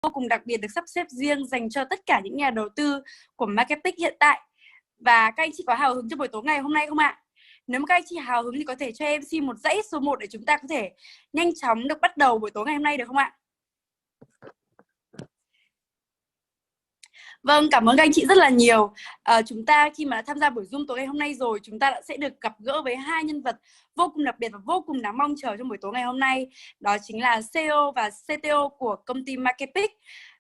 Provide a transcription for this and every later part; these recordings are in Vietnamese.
vô cùng đặc biệt được sắp xếp riêng dành cho tất cả những nhà đầu tư của Marketpeak hiện tại. Và các anh chị có hào hứng cho buổi tối ngày hôm nay không ạ? Nếu mà các anh chị hào hứng thì có thể cho em xin một dãy số 1 để chúng ta có thể nhanh chóng được bắt đầu buổi tối ngày hôm nay được không ạ? Vâng, cảm ơn các anh chị rất là nhiều. Chúng ta khi mà tham gia buổi Zoom tối ngày hôm nay rồi, chúng ta đã sẽ được gặp gỡ với hai nhân vật vô cùng đặc biệt và vô cùng đáng mong chờ trong buổi tối ngày hôm nay. Đó chính là CEO và CTO của công ty Marketpeak.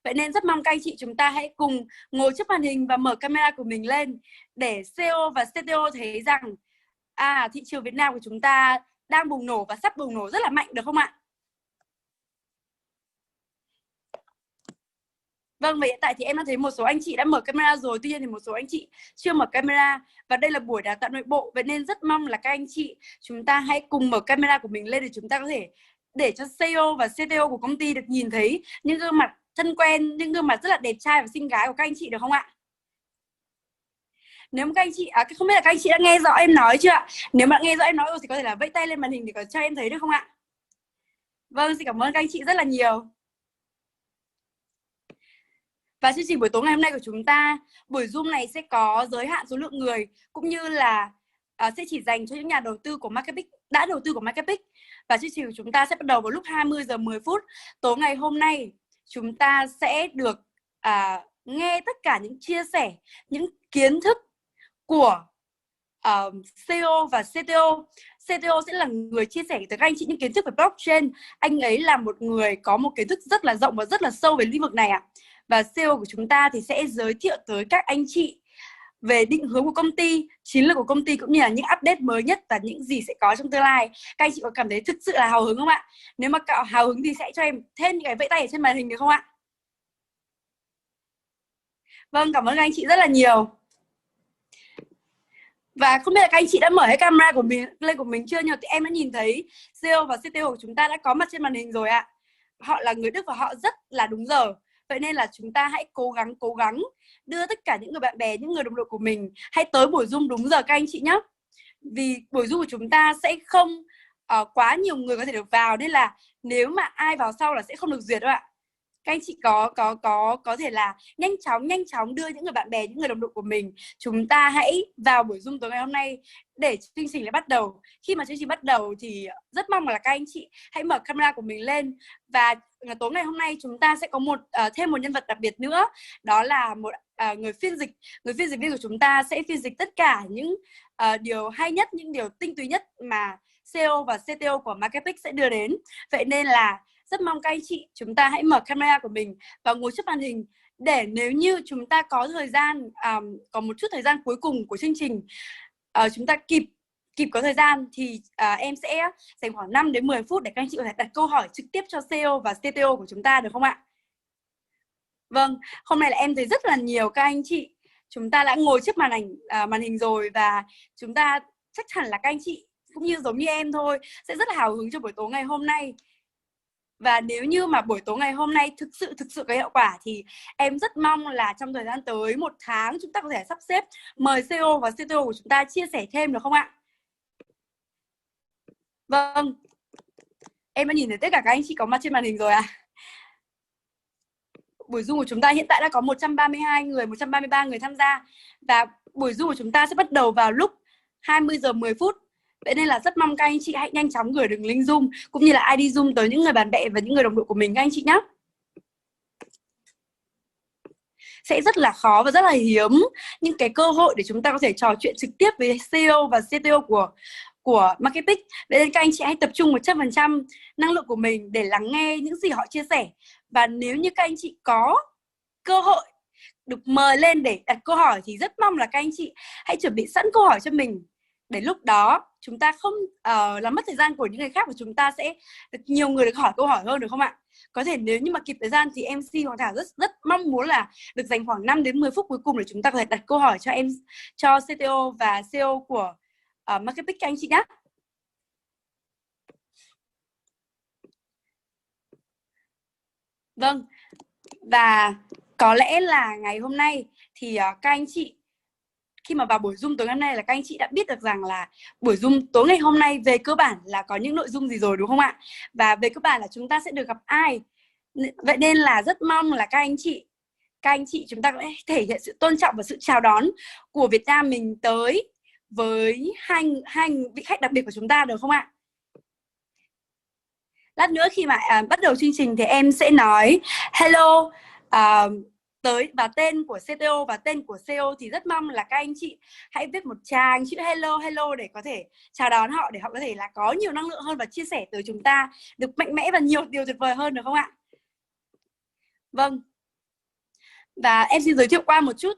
Vậy nên rất mong các anh chị chúng ta hãy cùng ngồi trước màn hình và mở camera của mình lên để CEO và CTO thấy rằng thị trường Việt Nam của chúng ta đang bùng nổ và sắp bùng nổ rất là mạnh, được không ạ? Vâng, vậy hiện tại thì em đã thấy một số anh chị đã mở camera rồi, tuy nhiên thì một số anh chị chưa mở camera. Và đây là buổi đào tạo nội bộ, vậy nên rất mong là các anh chị chúng ta hãy cùng mở camera của mình lên để chúng ta có thể để cho CEO và CTO của công ty được nhìn thấy những gương mặt thân quen, những gương mặt rất là đẹp trai và xinh gái của các anh chị, được không ạ? Nếu mà các anh chị, không biết là các anh chị đã nghe rõ em nói chưa ạ? Nếu mà đã nghe rõ em nói rồi thì có thể là vẫy tay lên màn hình để có cho em thấy được không ạ? Vâng, xin cảm ơn các anh chị rất là nhiều. Và chương trình buổi tối ngày hôm nay của chúng ta, buổi Zoom này sẽ có giới hạn số lượng người, cũng như là sẽ chỉ dành cho những nhà đầu tư của Marketpeak, đã đầu tư của Marketpeak. Và chương trình của chúng ta sẽ bắt đầu vào lúc 20 giờ 10 phút. Tối ngày hôm nay, chúng ta sẽ được nghe tất cả những chia sẻ, những kiến thức của CEO và CTO. CTO sẽ là người chia sẻ tới các anh chị những kiến thức về blockchain. Anh ấy là một người có một kiến thức rất là rộng và rất là sâu về lĩnh vực này ạ. Và CEO của chúng ta thì sẽ giới thiệu tới các anh chị về định hướng của công ty, chiến lược của công ty, cũng như là những update mới nhất và những gì sẽ có trong tương lai. Các anh chị có cảm thấy thực sự là hào hứng không ạ? Nếu mà cậu hào hứng thì sẽ cho em thêm những cái vẫy tay ở trên màn hình được không ạ? Vâng, cảm ơn các anh chị rất là nhiều. Và không biết là các anh chị đã mở hết camera của mình lên của mình chưa, nhưng mà em đã nhìn thấy CEO và CTO của chúng ta đã có mặt trên màn hình rồi ạ. Họ là người Đức và họ rất là đúng giờ. Vậy nên là chúng ta hãy cố gắng đưa tất cả những người bạn bè, những người đồng đội của mình hãy tới buổi Zoom đúng giờ các anh chị nhé. Vì buổi Zoom của chúng ta sẽ không quá nhiều người có thể được vào, nên là nếu mà ai vào sau là sẽ không được duyệt đâu ạ. Các anh chị có thể là nhanh chóng đưa những người bạn bè, những người đồng đội của mình, chúng ta hãy vào buổi Zoom tối ngày hôm nay để chương trình lại bắt đầu. Khi mà chương trình bắt đầu thì rất mong là các anh chị hãy mở camera của mình lên. Và tối ngày hôm nay chúng ta sẽ có thêm một nhân vật đặc biệt nữa, đó là một người phiên dịch. Người phiên dịch viên của chúng ta sẽ phiên dịch tất cả những điều hay nhất, những điều tinh túy nhất mà CEO và CTO của Marketpeak sẽ đưa đến. Vậy nên là rất mong các anh chị chúng ta hãy mở camera của mình và ngồi trước màn hình, để nếu như chúng ta có thời gian, có một chút thời gian cuối cùng của chương trình, chúng ta kịp có thời gian thì em sẽ dành khoảng 5 đến 10 phút để các anh chị có thể đặt câu hỏi trực tiếp cho CEO và CTO của chúng ta, được không ạ? Vâng, hôm nay là em thấy rất là nhiều các anh chị chúng ta đã ngồi trước màn hình rồi, và chúng ta chắc chắn là các anh chị cũng như giống như em thôi sẽ rất là hào hứng cho buổi tối ngày hôm nay. Và nếu như mà buổi tối ngày hôm nay thực sự có hiệu quả thì em rất mong là trong thời gian tới 1 tháng chúng ta có thể sắp xếp mời CEO và CTO của chúng ta chia sẻ thêm, được không ạ? Vâng, em đã nhìn thấy tất cả các anh chị có mặt trên màn hình rồi ạ. Buổi Zoom của chúng ta hiện tại đã có 132 người, 133 người tham gia. Và buổi Zoom của chúng ta sẽ bắt đầu vào lúc 20 giờ 10 phút. Vậy nên là rất mong các anh chị hãy nhanh chóng gửi đường link Zoom cũng như là ID Zoom tới những người bạn bè và những người đồng đội của mình các anh chị nhé. Sẽ rất là khó và rất là hiếm những cái cơ hội để chúng ta có thể trò chuyện trực tiếp với CEO và CTO của Marketpeak. Vậy nên các anh chị hãy tập trung 100% năng lượng của mình để lắng nghe những gì họ chia sẻ. Và nếu như các anh chị có cơ hội được mời lên để đặt câu hỏi thì rất mong là các anh chị hãy chuẩn bị sẵn câu hỏi cho mình, để lúc đó chúng ta không làm mất thời gian của những người khác, và chúng ta sẽ được nhiều người được hỏi câu hỏi hơn, được không ạ? Có thể nếu như mà kịp thời gian thì MC Hoàng Thảo rất mong muốn là được dành khoảng 5 đến 10 phút cuối cùng để chúng ta có thể đặt câu hỏi cho CTO và CEO của Marketpeak các anh chị nhé. Vâng, và có lẽ là ngày hôm nay thì các anh chị khi mà vào buổi Zoom tối ngày hôm nay là các anh chị đã biết được rằng là buổi Zoom tối ngày hôm nay về cơ bản là có những nội dung gì rồi, đúng không ạ? Và về cơ bản là chúng ta sẽ được gặp ai, Vậy nên là rất mong là các anh chị chúng ta sẽ thể hiện sự tôn trọng và sự chào đón của Việt Nam mình tới với hai vị khách đặc biệt của chúng ta, được không ạ? Lát nữa khi mà bắt đầu chương trình thì em sẽ nói hello tới và tên của CTO và tên của CEO, thì rất mong là các anh chị hãy viết một tràng chữ hello để có thể chào đón họ, để họ có thể là có nhiều năng lượng hơn và chia sẻ tới chúng ta được mạnh mẽ và nhiều điều tuyệt vời hơn, được không ạ? Vâng. Và em xin giới thiệu qua một chút.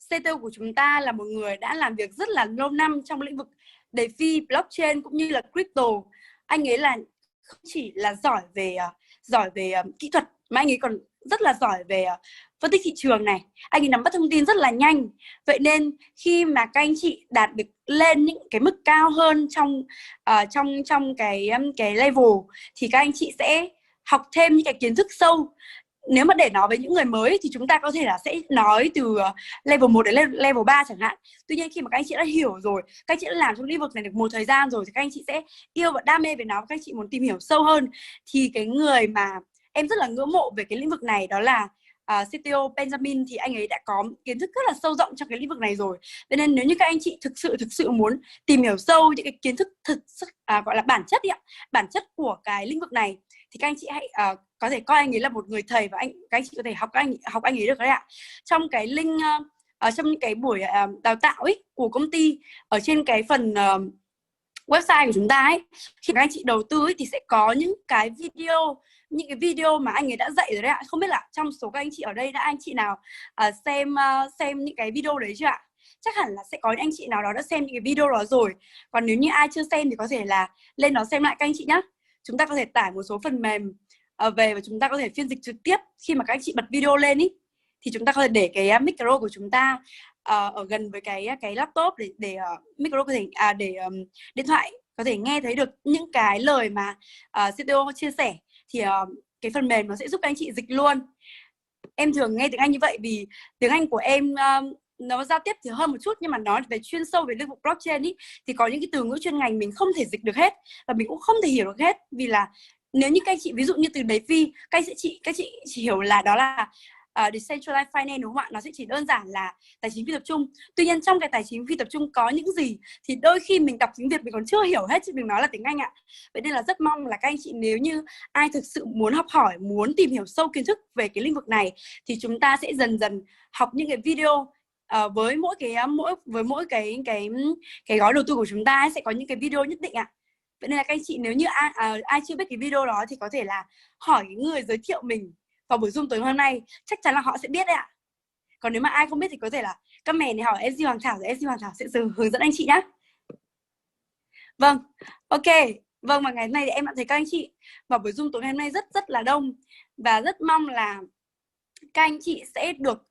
CTO của chúng ta là một người đã làm việc rất là lâu năm trong lĩnh vực DeFi, blockchain cũng như là crypto. Anh ấy là không chỉ là giỏi về kỹ thuật, mà anh ấy còn rất là giỏi về phân tích thị trường này. Anh ấy nắm bắt thông tin rất là nhanh. Vậy nên khi mà các anh chị đạt được lên những cái mức cao hơn trong cái level, thì các anh chị sẽ học thêm những cái kiến thức sâu. Nếu mà để nói với những người mới thì chúng ta có thể là sẽ nói từ level 1 đến level 3 chẳng hạn. Tuy nhiên khi mà các anh chị đã hiểu rồi, các anh chị đã làm trong lĩnh vực này được một thời gian rồi, thì các anh chị sẽ yêu và đam mê về nó, các anh chị muốn tìm hiểu sâu hơn. Thì cái người mà em rất là ngưỡng mộ về cái lĩnh vực này đó là CTO Benjamin, thì anh ấy đã có kiến thức rất là sâu rộng trong cái lĩnh vực này rồi. Vậy nên nếu như các anh chị thực sự muốn tìm hiểu sâu những cái kiến thức gọi là bản bản chất của cái lĩnh vực này, thì các anh chị hãy có thể coi anh ấy là một người thầy, và các anh chị có thể học anh ấy được đấy ạ. Trong cái link trong những cái buổi đào tạo ấy của công ty, ở trên cái phần website của chúng ta ấy, khi các anh chị đầu tư ấy, thì sẽ có những cái video mà anh ấy đã dạy rồi đấy ạ. Không biết là trong số các anh chị ở đây đã anh chị nào xem những cái video đấy chưa ạ? Chắc hẳn là sẽ có những anh chị nào đó đã xem những cái video đó rồi. Còn nếu như ai chưa xem thì có thể là lên đó xem lại các anh chị nhé. Chúng ta có thể tải một số phần mềm về và chúng ta có thể phiên dịch trực tiếp. Khi mà các anh chị bật video lên ý, thì chúng ta có thể để cái micro của chúng ta ở gần với cái laptop để micro có thể để điện thoại có thể nghe thấy được những cái lời mà CTO chia sẻ. Thì cái phần mềm nó sẽ giúp các anh chị dịch luôn. Em thường nghe tiếng Anh như vậy vì tiếng Anh của em nó giao tiếp thì hơn một chút, nhưng mà nói về chuyên sâu về lĩnh vực blockchain ý, thì có những cái từ ngữ chuyên ngành mình không thể dịch được hết, và mình cũng không thể hiểu được hết. Vì là nếu như các anh chị ví dụ như từ DeFi, các chị chỉ hiểu là đó là decentralized finance, đúng không ạ? Nó sẽ chỉ đơn giản là tài chính phi tập trung. Tuy nhiên trong cái tài chính phi tập trung có những gì thì đôi khi mình đọc tiếng Việt mình còn chưa hiểu hết, chứ đừng nói là tiếng Anh ạ. Vậy nên là rất mong là các anh chị, nếu như ai thực sự muốn học hỏi, muốn tìm hiểu sâu kiến thức về cái lĩnh vực này, thì chúng ta sẽ dần dần học những cái video với mỗi cái gói đầu tư của chúng ta ấy, sẽ có những cái video nhất định ạ. Vậy nên là các anh chị, nếu như ai chưa biết cái video đó thì có thể là hỏi cái người giới thiệu mình vào buổi Zoom tối hôm nay, chắc chắn là họ sẽ biết đấy ạ. Còn nếu mà ai không biết thì có thể là comment để hỏi MC Hoàng Thảo, rồi MC Hoàng Thảo sẽ hướng dẫn anh chị nhé. Vâng, ok. Vâng, và ngày hôm nay thì em đã thấy các anh chị vào buổi Zoom tối ngày hôm nay rất là đông, và rất mong là các anh chị sẽ được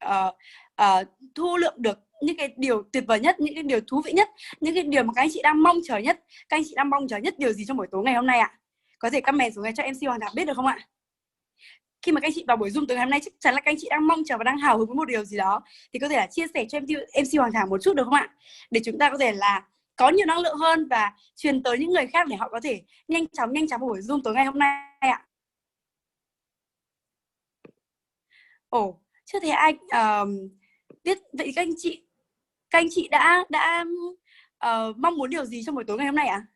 thu lượm được những cái điều tuyệt vời nhất, những cái điều thú vị nhất, những cái điều mà các anh chị đang mong chờ nhất. Các anh chị đang mong chờ nhất điều gì trong buổi tối ngày hôm nay ạ? Có thể comment xuống cho MC Hoàng Thảo biết được không ạ? Khi mà các anh chị vào buổi Zoom tối ngày hôm nay, chắc chắn là các anh chị đang mong chờ và đang hào hứng với một điều gì đó, thì có thể là chia sẻ cho MC Hoàng Thảo một chút được không ạ? Để chúng ta có thể là có nhiều năng lượng hơn và truyền tới những người khác để họ có thể nhanh chóng vào buổi Zoom tối ngày hôm nay ạ. Ồ, chưa thấy ai biết. Vậy các anh chị đã mong muốn điều gì trong buổi tối ngày hôm nay ạ?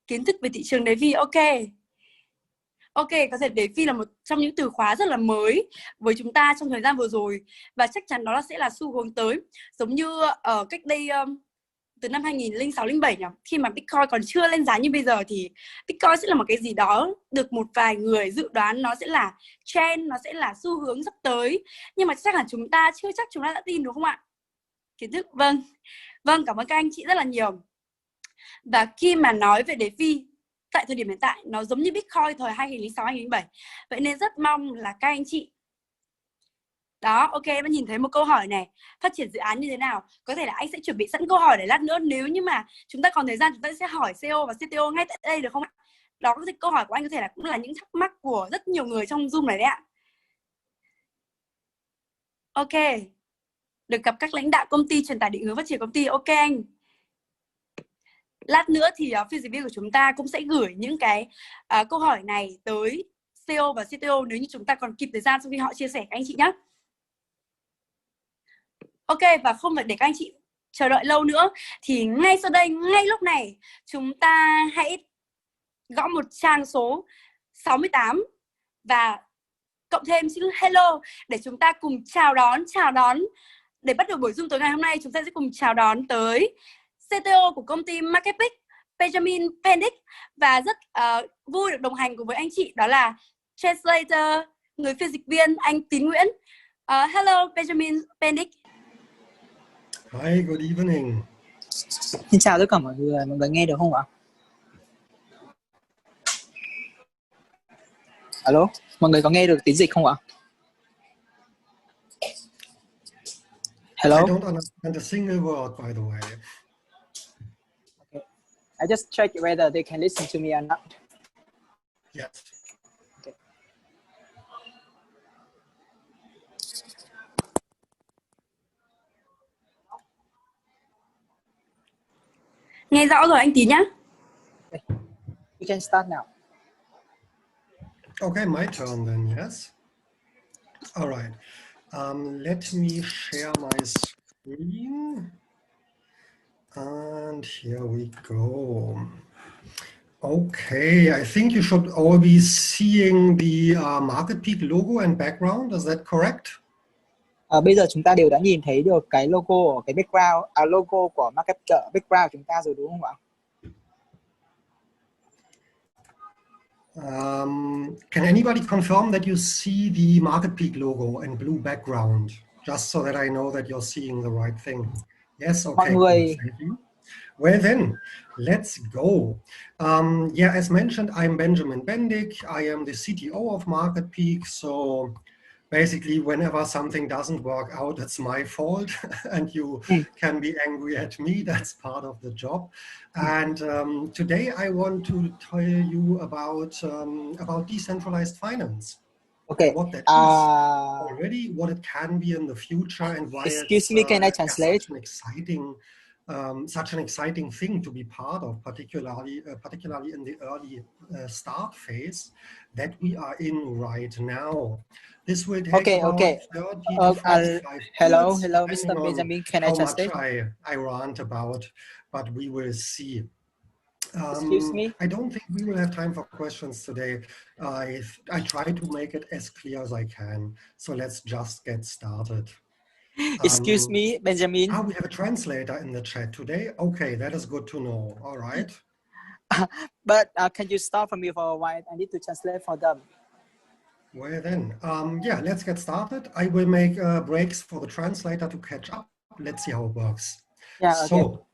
Kiến thức về thị trường DeFi, ok. Ok, có thể DeFi là một trong những từ khóa rất là mới với chúng ta trong thời gian vừa rồi, và chắc chắn đó sẽ là xu hướng tới. Giống như ở cách đây từ năm 2006-07 nhỉ, khi mà Bitcoin còn chưa lên giá như bây giờ, thì Bitcoin sẽ là một cái gì đó được một vài người dự đoán nó sẽ là trend, nó sẽ là xu hướng sắp tới. Nhưng mà chắc là chúng ta chưa chắc chúng ta đã tin, đúng không ạ? Kiến thức, vâng, cảm ơn các anh chị rất là nhiều. Và khi mà nói về DeFi tại thời điểm hiện tại, nó giống như Bitcoin thời 2006-2007. Vậy nên rất mong là các anh chị đó, ok, em đã nhìn thấy một câu hỏi này: phát triển dự án như thế nào? Có thể là anh sẽ chuẩn bị sẵn câu hỏi để lát nữa, nếu như mà chúng ta còn thời gian, chúng ta sẽ hỏi CEO và CTO ngay tại đây, được không ạ? Đó, có thể câu hỏi của anh có thể là cũng là những thắc mắc của rất nhiều người trong Zoom này đấy ạ. Ok, được gặp các lãnh đạo công ty truyền tải định hướng phát triển công ty. Ok anh. Lát nữa thì phiên dịch viên của chúng ta cũng sẽ gửi những cái câu hỏi này tới CEO và CTO nếu như chúng ta còn kịp thời gian sau khi họ chia sẻ các anh chị nhé. Ok, và không phải để các anh chị chờ đợi lâu nữa thì ngay sau đây, ngay lúc này chúng ta hãy gõ một trang số 68 và cộng thêm chữ hello để chúng ta cùng chào đón để bắt đầu buổi Zoom tối ngày hôm nay. Chúng ta sẽ cùng chào đón tới CTO của công ty Marketpeak, Benjamin Pendick, và rất vui được đồng hành cùng với anh chị, đó là translator, người phiên dịch viên anh Tín Nguyễn. Hello Benjamin Pendick. Hi, good evening. Xin chào tất cả mọi người nghe được không ạ? Alo, mọi người có nghe được tiếng dịch không ạ? Hello? I don't understand a single word, by the way. Okay. I just check whether they can listen to me or not. Yes. Okay. Nghe rõ rồi anh Tín nhá. Okay. We can start now. Okay, my turn then, yes? All right. Let me share my screen. And here we go. Okay, I think you should all be seeing the Marketpeak logo and background. Is that correct? Bây giờ chúng ta đều đã nhìn thấy được cái logo ở cái background, logo của Marketpeak background chúng ta rồi đúng không ạ? Can anybody confirm that you see the Marketpeak logo and blue background, just so that I know that you're seeing the right thing? Yes, okay, cool, thank you. Well then, let's go. Yeah, as mentioned, I'm Benjamin Bendick. I am the CTO of Marketpeak, so basically whenever something doesn't work out, it's my fault and you can be angry at me. That's part of the job. And today I want to tell you about decentralized finance. Okay. What that is already, what it can be in the future, and why excuse me, can I translate? Such an exciting thing to be part of, particularly in the early start phase that we are in right now. This will take about 30 to 45 hello, minutes, Mr. Benjamin, can I translate? How much I rant about, but we will see. Excuse me? I don't think we will have time for questions today. I try to make it as clear as I can. So let's just get started. Excuse me, Benjamin. We have a translator in the chat today. Okay, that is good to know. All right. But can you stop for me for a while? I need to translate for them. Well then, yeah, let's get started. I will make breaks for the translator to catch up. Let's see how it works. Yeah, okay. So,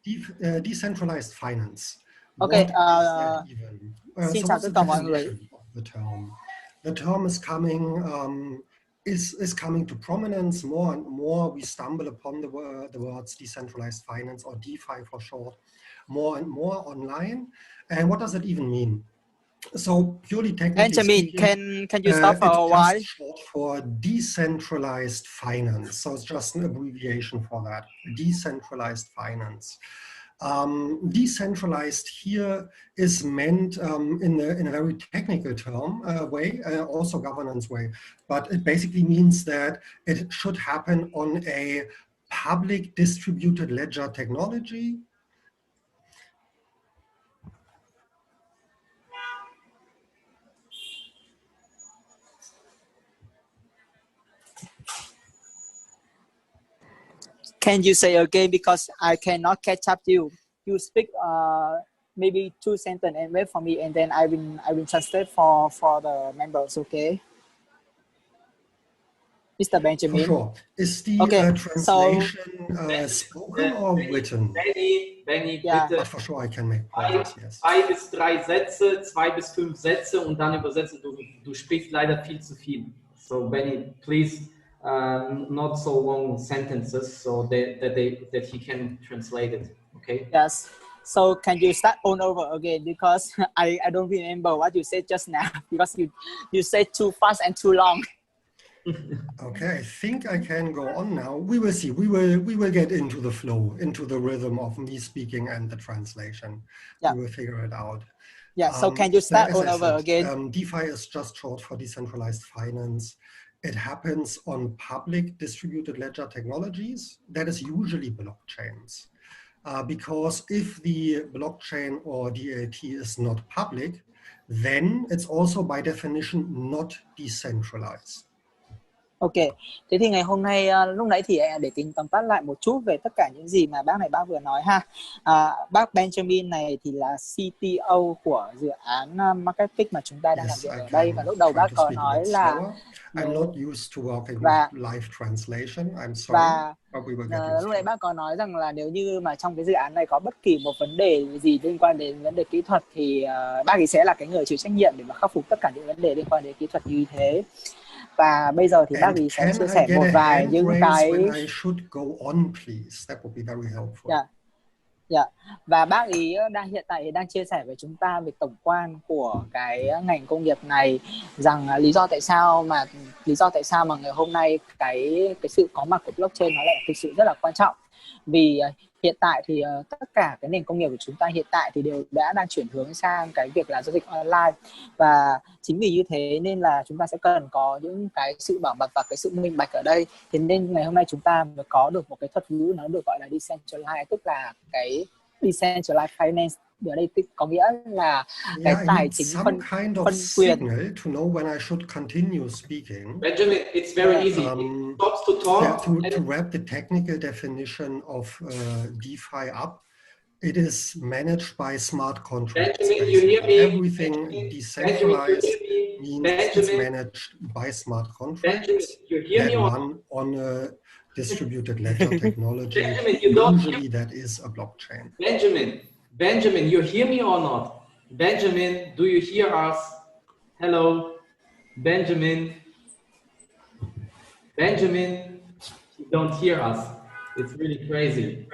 decentralized finance. Okay. What is that even? Xin So chào what's tất the cả mọi người. definition of the term? The term is coming is coming to prominence more and more. We stumble upon the words decentralized finance, or DeFi for short, more and more online. And what does it even mean? So purely technically Benjamin, speaking, can you stop for a while? It's just short for decentralized finance. So it's just an abbreviation for that, decentralized finance. Decentralized here is meant in a very technical term way, also governance way, but it basically means that it should happen on a public distributed ledger technology. Can you say again, because I cannot catch up you. You speak maybe 2 sentences and wait for me, and then I will translate for the members. Okay, Mr. Benjamin. For sure. Is the translation spoken or written? Benny, yeah. bitte. But for sure I can make pauses, yes. 2 bis 3 Sätze, 2 bis 5 Sätze und dann übersetzen. Du sprichst leider viel zu viel. So Benny, please, not so long sentences, so that he can translate it. Okay. Yes. So can you start all over again, because I don't remember what you said just now, because you said too fast and too long. Okay, I think I can go on now. We will see. We will get into the flow, into the rhythm of me speaking and the translation. Yeah. We will figure it out. Yeah, so can you start all over again? DeFi is just short for decentralized finance. It happens on public distributed ledger technologies. That is usually blockchains. Because if the blockchain or DLT is not public, then it's also by definition not decentralized. Ok, thế thì ngày hôm nay lúc nãy thì để tính tóm tắt lại một chút về tất cả những gì mà bác vừa nói ha. Bác Benjamin này thì là CTO của dự án Marketpeak mà chúng ta đang làm việc ở đây, và lúc đầu bác có nói là I'm not used to working with live translation. I'm sorry. Lúc nãy bác có nói rằng là nếu như mà trong cái dự án này có bất kỳ một vấn đề gì liên quan đến vấn đề kỹ thuật thì bác ấy sẽ là cái người chịu trách nhiệm để mà khắc phục tất cả những vấn đề liên quan đến kỹ thuật như thế. Và bây giờ thì bác ấy sẽ chia sẻ một vài những cái và bác ấy hiện tại đang chia sẻ với chúng ta về tổng quan của cái ngành công nghiệp này, rằng lý do tại sao mà ngày hôm nay cái sự có mặt của blockchain nó lại thực sự rất là quan trọng. Vì hiện tại thì tất cả cái nền công nghiệp của chúng ta hiện tại thì đều đang chuyển hướng sang cái việc là giao dịch online, và chính vì như thế nên là chúng ta sẽ cần có những cái sự bảo mật và cái sự minh bạch ở đây. Thế nên ngày hôm nay chúng ta mới có được một cái thuật ngữ nó được gọi là decentralized, tức là cái decentralized finance. Ở đây có nghĩa là cái tài chính phân quyền. To know when I should continue speaking. Benjamin, it's very easy. It stops to talk. To wrap the technical definition of DeFi up, it is managed by smart contracts. Benjamin, you hear me? Everything decentralized means it's managed by smart contracts. Benjamin, you hear me? Run on a distributed ledger technology. Benjamin, usually that is a blockchain. Benjamin, you hear me or not? Benjamin, do you hear us? Hello, Benjamin. Benjamin, you don't hear us. It's really crazy.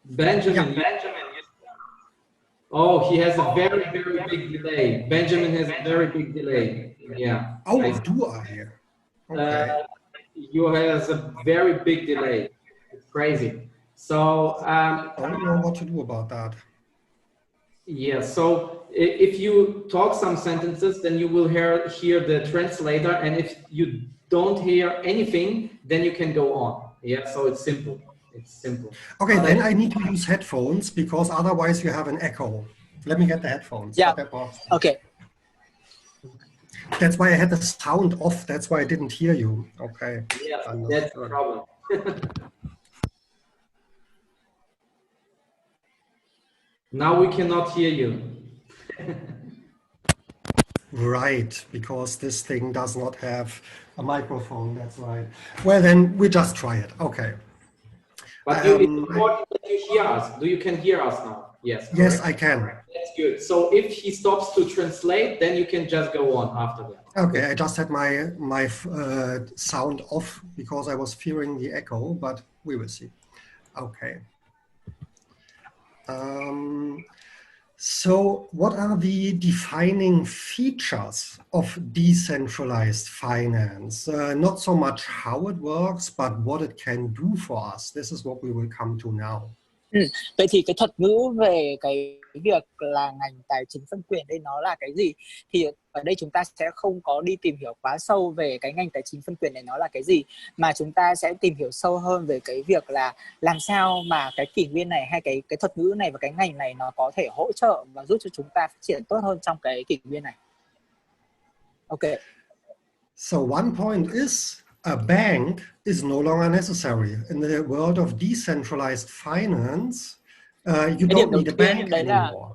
Benjamin. Oh, he has a very, very big delay. Benjamin has a very big delay. Yeah. Oh, do I hear? Okay. You has a very big delay. It's crazy. So I don't know what to do about that. Yeah, so if you talk some sentences, then you will hear the translator, and if you don't hear anything, then you can go on. Yeah, so it's simple. It's simple. Okay, then I need to use headphones because otherwise you have an echo. Let me get the headphones. Yeah. Okay. That's why I had the sound off. That's why I didn't hear you. Okay. Yeah, that's the problem. Now we cannot hear you. Right, because this thing does not have a microphone, that's right. Well, then we just try it. Okay. But it's important that you hear us. You can hear us now? Yes. Correct? Yes, I can. That's good. So if he stops to translate, then you can just go on after that. Okay, I just had my sound off because I was fearing the echo, but we will see. Okay. So what are the defining features of decentralized finance? Not so much how it works, but what it can do for us. This is what we will come to now. Vậy thì cái thuật ngữ về cái việc là ngành tài chính phân quyền đây nó là cái gì? Thì ở đây chúng ta sẽ không có đi tìm hiểu quá sâu về cái ngành tài chính phân quyền này nó là cái gì, mà chúng ta sẽ tìm hiểu sâu hơn về cái việc là làm sao mà cái kỷ nguyên này hay cái thuật ngữ này và cái ngành này nó có thể hỗ trợ và giúp cho chúng ta phát triển tốt hơn trong cái kỷ nguyên này. Okay. So one point is a bank is no longer necessary. In the world of decentralized finance, you don't need a bank anymore.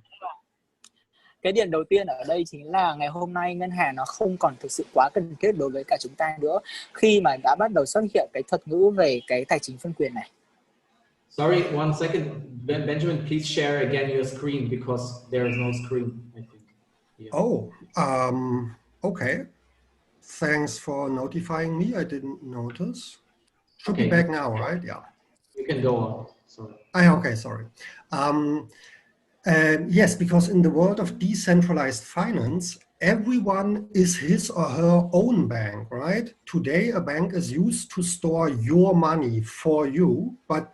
Cái điểm đầu tiên ở đây chính là ngày hôm nay ngân hàng nó không còn thực sự quá cần thiết đối với cả chúng ta nữa, khi mà đã bắt đầu xuất hiện cái thuật ngữ về cái tài chính phân quyền này. Sorry, one second. Benjamin, please share again your screen because there is no screen, I think. Yeah. Oh, okay. Thanks for notifying me. I didn't notice. Should be back now, right? Yeah. You can go on. Sorry. Okay, sorry. Yes, because in the world of decentralized finance, everyone is his or her own bank, right? Today, a bank is used to store your money for you, but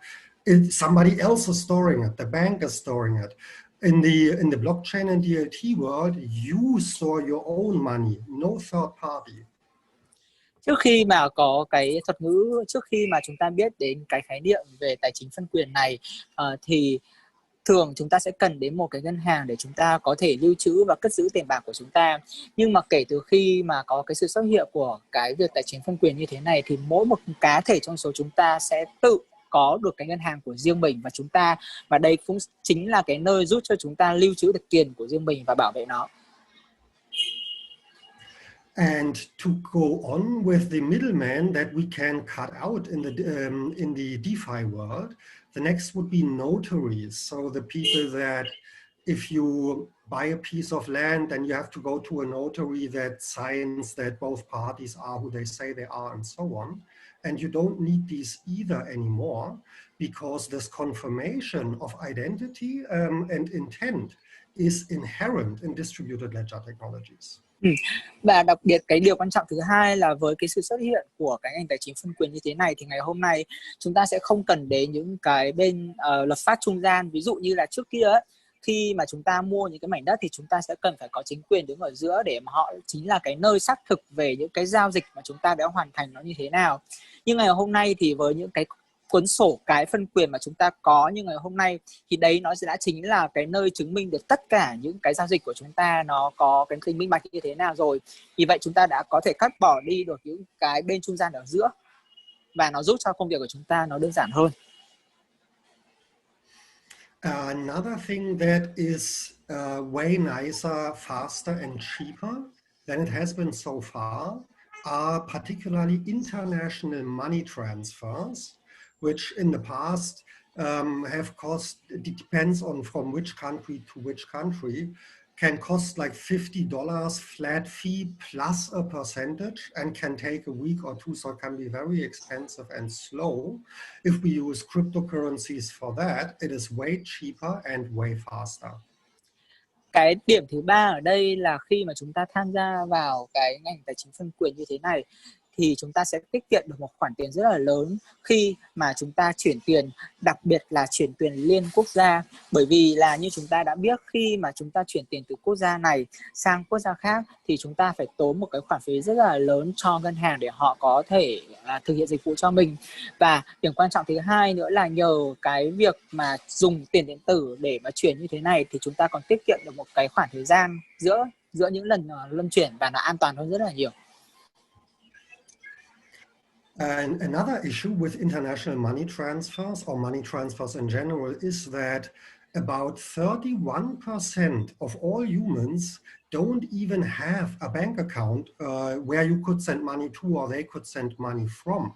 somebody else is storing it. The bank is storing it. In the blockchain and DLT world, you store your own money, no third party. Trước khi mà có cái thuật ngữ, trước khi mà chúng ta biết đến cái khái niệm về tài chính phân quyền này, thì thường chúng ta sẽ cần đến một cái ngân hàng để chúng ta có thể lưu trữ và cất giữ tiền bạc của chúng ta. Nhưng mà kể từ khi mà có cái sự xuất hiện của cái việc tài chính phân quyền như thế này, thì mỗi một cá thể trong số chúng ta sẽ tự có được cái ngân hàng của riêng mình, và đây cũng chính là cái nơi giúp cho chúng ta lưu trữ được tiền của riêng mình và bảo vệ nó. And to go on with the middleman that we can cut out in the DeFi world, the next would be notaries. So the people that if you buy a piece of land, then you have to go to a notary that signs that both parties are who they say they are and so on. And you don't need these either anymore because this confirmation of identity and intent is inherent in distributed ledger technologies. Và đặc biệt cái điều quan trọng thứ hai là với cái sự xuất hiện của cái ngành tài chính phân quyền như thế này, thì ngày hôm nay chúng ta sẽ không cần đến những cái bên lập pháp trung gian. Ví dụ như là trước kia ấy, khi mà chúng ta mua những cái mảnh đất thì chúng ta sẽ cần phải có chính quyền đứng ở giữa để mà họ chính là cái nơi xác thực về những cái giao dịch mà chúng ta đã hoàn thành nó như thế nào. Nhưng ngày hôm nay thì với những cái cuốn sổ cái phân quyền mà chúng ta có như ngày hôm nay, thì đấy nó đã chính là cái nơi chứng minh được tất cả những cái giao dịch của chúng ta nó có cái tính minh bạch như thế nào rồi. Vì vậy chúng ta đã có thể cắt bỏ đi được những cái bên trung gian ở giữa, và nó giúp cho công việc của chúng ta nó đơn giản hơn. Another thing that is way nicer, faster and cheaper than it has been so far are particularly international money transfers, which in the past have cost, it depends on from which country to which country, can cost like $50 flat fee plus a percentage and can take a week or two, so it can be very expensive and slow. If we use cryptocurrencies for that, it is way cheaper and way faster. Cái điểm thứ ba ở đây là khi mà chúng ta tham gia vào cái ngành tài chính phân quyền như thế này thì chúng ta sẽ tiết kiệm được một khoản tiền rất là lớn khi mà chúng ta chuyển tiền, đặc biệt là chuyển tiền liên quốc gia. Bởi vì là như chúng ta đã biết, khi mà chúng ta chuyển tiền từ quốc gia này sang quốc gia khác thì chúng ta phải tốn một cái khoản phí rất là lớn cho ngân hàng để họ có thể thực hiện dịch vụ cho mình. Và điểm quan trọng thứ hai nữa là nhờ cái việc mà dùng tiền điện tử để mà chuyển như thế này thì chúng ta còn tiết kiệm được một cái khoảng thời gian giữa những lần luân chuyển, và nó an toàn hơn rất là nhiều. And another issue with international money transfers or money transfers in general is that about 31% of all humans don't even have a bank account where you could send money to or they could send money from.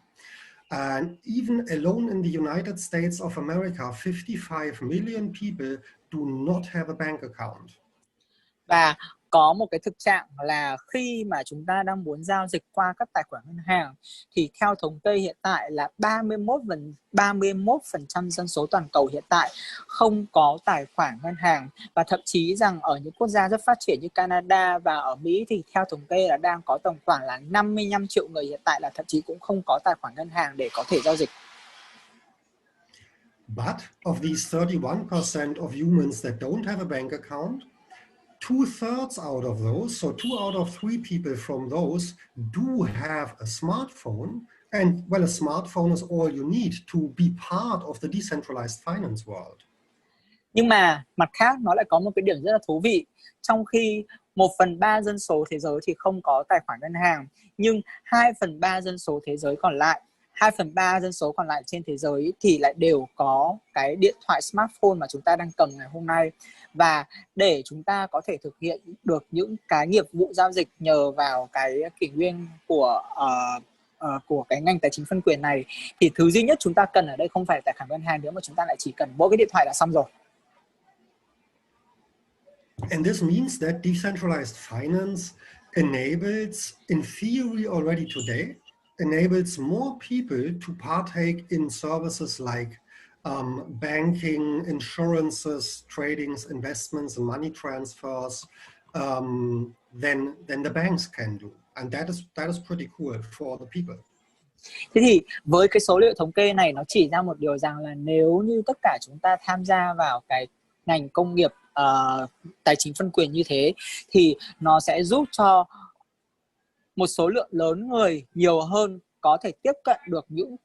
And even alone in the United States of America, 55 million people do not have a bank account. Và có một cái thực trạng là khi mà chúng ta đang muốn giao dịch qua các tài khoản ngân hàng thì theo thống kê hiện tại là 31% dân số toàn cầu hiện tại không có tài khoản ngân hàng. Và thậm chí rằng ở những quốc gia rất phát triển như Canada và ở Mỹ thì theo thống kê là đang có tầm khoảng là 55 triệu người hiện tại là thậm chí cũng không có tài khoản ngân hàng để có thể giao dịch. But of these 31% of humans that don't have a bank account, 2/3 out of those, so 2 out of 3 people from those do have a smartphone, and well, a smartphone is all you need to be part of the decentralized finance world. Nhưng mà mặt khác nó lại có một cái điểm rất là thú vị. Trong khi 1/3 dân số thế giới thì không có tài khoản ngân hàng, nhưng 2/3 dân số thế giới còn lại, 2/3 dân số còn lại trên thế giới thì lại đều có cái điện thoại smartphone mà chúng ta đang cầm ngày hôm nay. Và để chúng ta có thể thực hiện được những cái nghiệp vụ giao dịch nhờ vào cái kỷ nguyên của cái ngành tài chính phân quyền này, thì thứ duy nhất chúng ta cần ở đây không phải tài khoản ngân hàng nữa, mà chúng ta lại chỉ cần mỗi cái điện thoại là xong rồi. And this means that decentralized finance enables, in theory already today, enables more people to partake in services like banking, insurances, tradings, investments, and money transfers than the banks can do. And that is pretty cool for the people. Thế thì với cái số liệu thống kê này nó chỉ ra một điều rằng là nếu như tất cả chúng ta tham gia vào cái ngành công nghiệp tài chính phân quyền như thế thì nó sẽ giúp cho một số lượng lớn người nhiều hơn có thể tiếp cận được những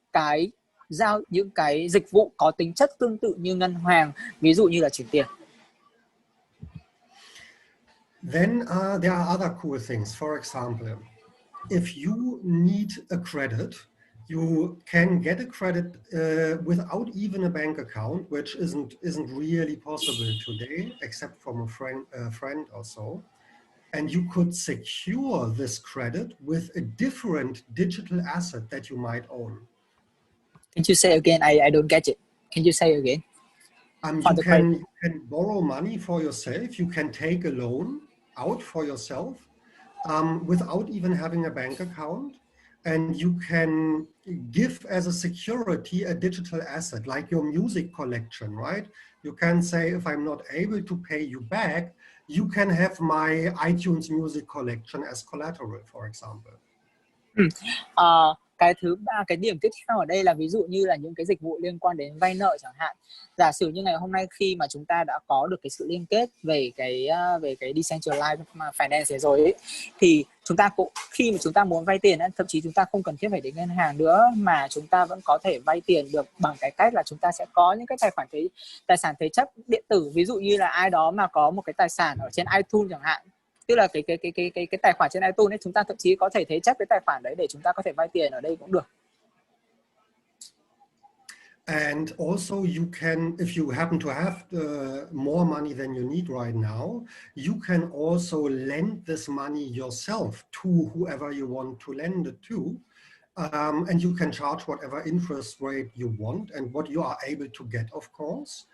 cái dịch vụ có tính chất tương tự như ngân hàng, ví dụ như là chuyển tiền. Then there are other cool things. For example, if you need a credit, you can get a credit without even a bank account, which isn't really possible today, except from a friend or so. And you could secure this credit with a different digital asset that you might own. Can you say again? I don't get it. Can you say again? You can borrow money for yourself. You can take a loan out for yourself without even having a bank account. And you can give as a security a digital asset, like your music collection, right? You can say, if I'm not able to pay you back, you can have my iTunes music collection as collateral, for example. Cái điểm tiếp theo ở đây là ví dụ như là những cái dịch vụ liên quan đến vay nợ chẳng hạn. Giả sử như ngày hôm nay khi mà chúng ta đã có được cái sự liên kết về cái decentralized finance rồi ấy, thì chúng ta cũng khi mà chúng ta muốn vay tiền, thậm chí chúng ta không cần thiết phải đến ngân hàng nữa, mà chúng ta vẫn có thể vay tiền được bằng cái cách là chúng ta sẽ có những cái tài sản thế chấp điện tử. Ví dụ như là ai đó mà có một cái tài sản ở trên iTunes chẳng hạn, tức là cái tài khoản trên iTunes ấy, chúng ta thậm chí có thể thế chấp cái tài khoản đấy để chúng ta có thể vay tiền ở đây cũng được. And also you can, if you happen to have more money than you need right now, you can also lend this money yourself to whoever you want to lend it to. And you can charge whatever interest rate you want and what you are able to get, of course,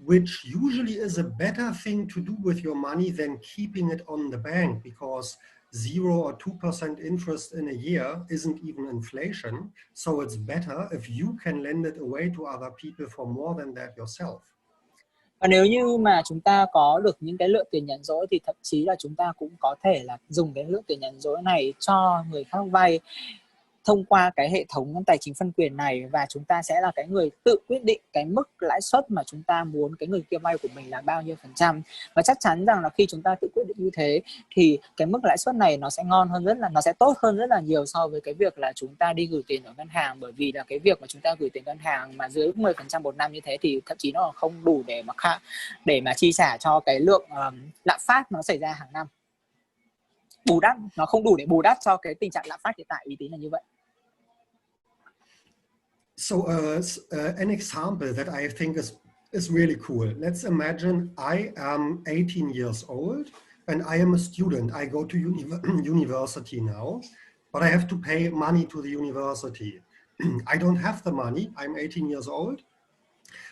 which usually is a better thing to do with your money than keeping it on the bank, because 0 or 2% interest in a year isn't even inflation. So it's better if you can lend it away to other people for more than that yourself. Và nếu như mà chúng ta có được những cái lượng tiền nhàn rỗi thì thậm chí là chúng ta cũng có thể là dùng cái lượng tiền nhàn rỗi này cho người khác vay thông qua cái hệ thống tài chính phân quyền này, và chúng ta sẽ là cái người tự quyết định cái mức lãi suất mà chúng ta muốn cái người kia vay của mình là bao nhiêu %. Và chắc chắn rằng là khi chúng ta tự quyết định như thế thì cái mức lãi suất này nó sẽ ngon hơn nó sẽ tốt hơn rất là nhiều so với cái việc là chúng ta đi gửi tiền ở ngân hàng, bởi vì là cái việc mà chúng ta gửi tiền ngân hàng mà dưới 10% một năm như thế thì thậm chí nó không đủ để mà chi trả cho cái lượng lạm phát nó xảy ra hàng năm. Nó không đủ để bù đắp cho cái tình trạng lạm phát hiện tại, ý tín là như vậy. So an example that I think is really cool. Let's imagine I am 18 years old and I am a student. I go to university now, but I have to pay money to the university. I don't have the money. I'm 18 years old.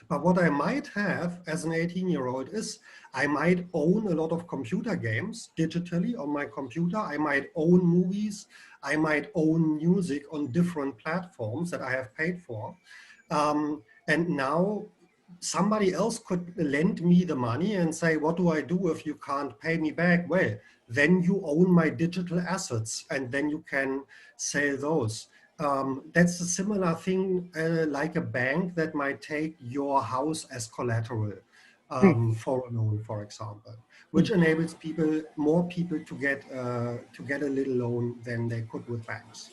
But what I might have as an 18-year-old is I might own a lot of computer games digitally on my computer. I might own movies. I might own music on different platforms that I have paid for. And now somebody else could lend me the money and say, what do I do if you can't pay me back? Well, then you own my digital assets and then you can sell those. That's a similar thing like a bank that might take your house as collateral for a loan, for example, which enables more people to get a little loan than they could with banks.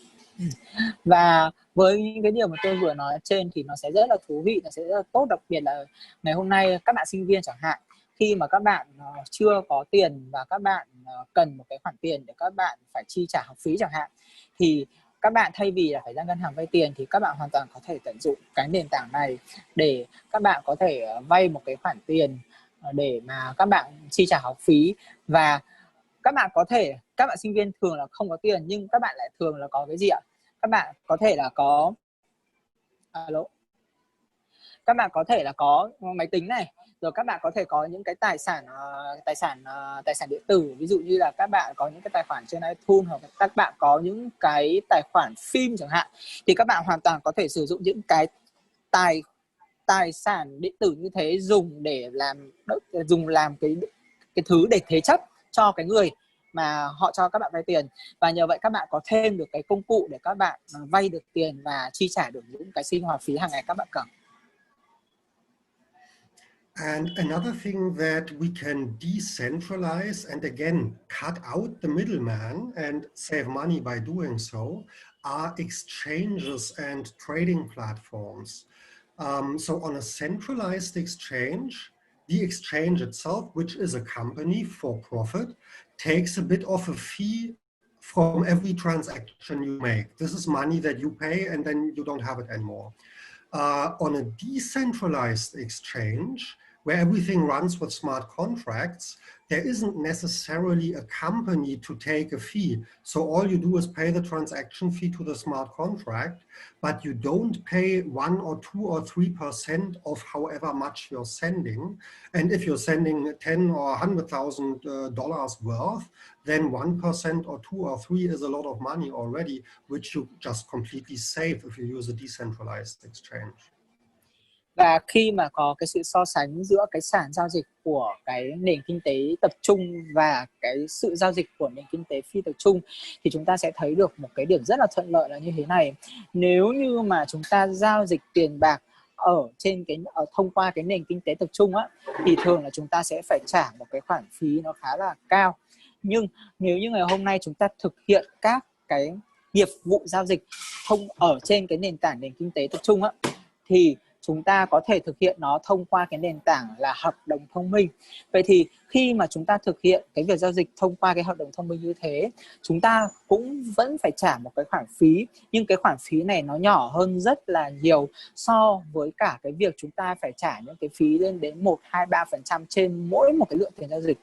Và với những cái điều mà tôi vừa nói trên thì nó sẽ rất là thú vị, nó sẽ rất là tốt, đặc biệt là ngày hôm nay các bạn sinh viên chẳng hạn, khi mà các bạn chưa có tiền và các bạn cần một cái khoản tiền để các bạn phải chi trả học phí chẳng hạn, thì các bạn thay vì là phải ra ngân hàng vay tiền thì các bạn hoàn toàn có thể tận dụng cái nền tảng này để các bạn có thể vay một cái khoản tiền để mà các bạn chi trả học phí. Và các bạn sinh viên thường là không có tiền, nhưng các bạn lại thường là có cái gì ạ? Các bạn có thể là có các bạn có thể là có máy tính này, rồi các bạn có thể có những cái tài sản điện tử, ví dụ như là các bạn có những cái tài khoản trên iTunes, hoặc các bạn có những cái tài khoản phim chẳng hạn, thì các bạn hoàn toàn có thể sử dụng những cái tài sản điện tử như thế dùng làm cái thứ để thế chấp cho cái người mà họ cho các bạn vay tiền, và nhờ vậy các bạn có thêm được cái công cụ để các bạn vay được tiền và chi trả được những cái sinh hoạt phí hàng ngày các bạn cần. And another thing that we can decentralize and again cut out the middleman and save money by doing so are exchanges and trading platforms. So on a centralized exchange, the exchange itself, which is a company for profit, takes a bit of a fee from every transaction you make. This is money that you pay and then you don't have it anymore. On a decentralized exchange, where everything runs with smart contracts, there isn't necessarily a company to take a fee. So all you do is pay the transaction fee to the smart contract, but you don't pay 1 or 2 or 3% of however much you're sending. And if you're sending 10 or $100,000 worth, then 1% or 2 or 3 is a lot of money already, which you just completely save if you use a decentralized exchange. Và khi mà có cái sự so sánh giữa cái sàn giao dịch của cái nền kinh tế tập trung và cái sự giao dịch của nền kinh tế phi tập trung, thì chúng ta sẽ thấy được một cái điểm rất là thuận lợi là như thế này. Nếu như mà chúng ta giao dịch tiền bạc thông qua cái nền kinh tế tập trung á, thì thường là chúng ta sẽ phải trả một cái khoản phí nó khá là cao. Nhưng nếu như ngày hôm nay chúng ta thực hiện các cái nghiệp vụ giao dịch ở trên cái nền tảng nền kinh tế tập trung á, thì chúng ta có thể thực hiện nó thông qua cái nền tảng là hợp đồng thông minh. Vậy thì khi mà chúng ta thực hiện cái việc giao dịch thông qua cái hợp đồng thông minh như thế, chúng ta cũng vẫn phải trả một cái khoản phí, nhưng cái khoản phí này nó nhỏ hơn rất là nhiều so với cả cái việc chúng ta phải trả những cái phí lên đến 1, 2, 3% trên mỗi một cái lượng tiền giao dịch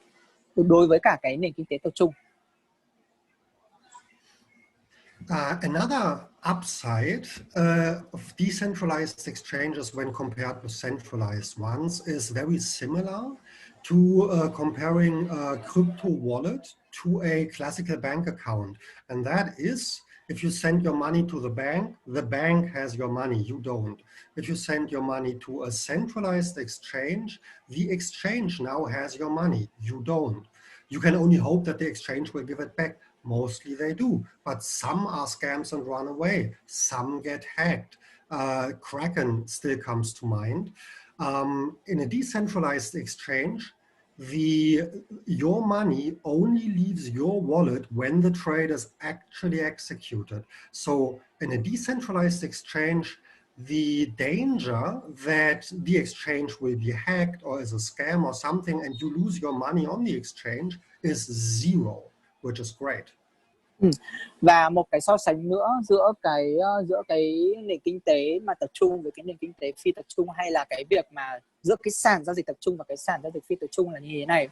đối với cả cái nền kinh tế tập trung. Another upside of decentralized exchanges when compared with centralized ones is very similar to comparing a crypto wallet to a classical bank account. And that is, if you send your money to the bank has your money, you don't. If you send your money to a centralized exchange, the exchange now has your money, you don't. You can only hope that the exchange will give it back. Mostly they do, but some are scams and run away. Some get hacked. Kraken still comes to mind. In a decentralized exchange, your money only leaves your wallet when the trade is actually executed. So in a decentralized exchange, the danger that the exchange will be hacked or is a scam or something and you lose your money on the exchange is zero. Which is great. Và một cái so sánh nữa giữa cái nền kinh tế mà tập trung với cái nền kinh tế phi tập trung, hay là cái việc mà giữa cái sàn giao dịch tập trung và cái sàn giao dịch phi tập trung là như thế này.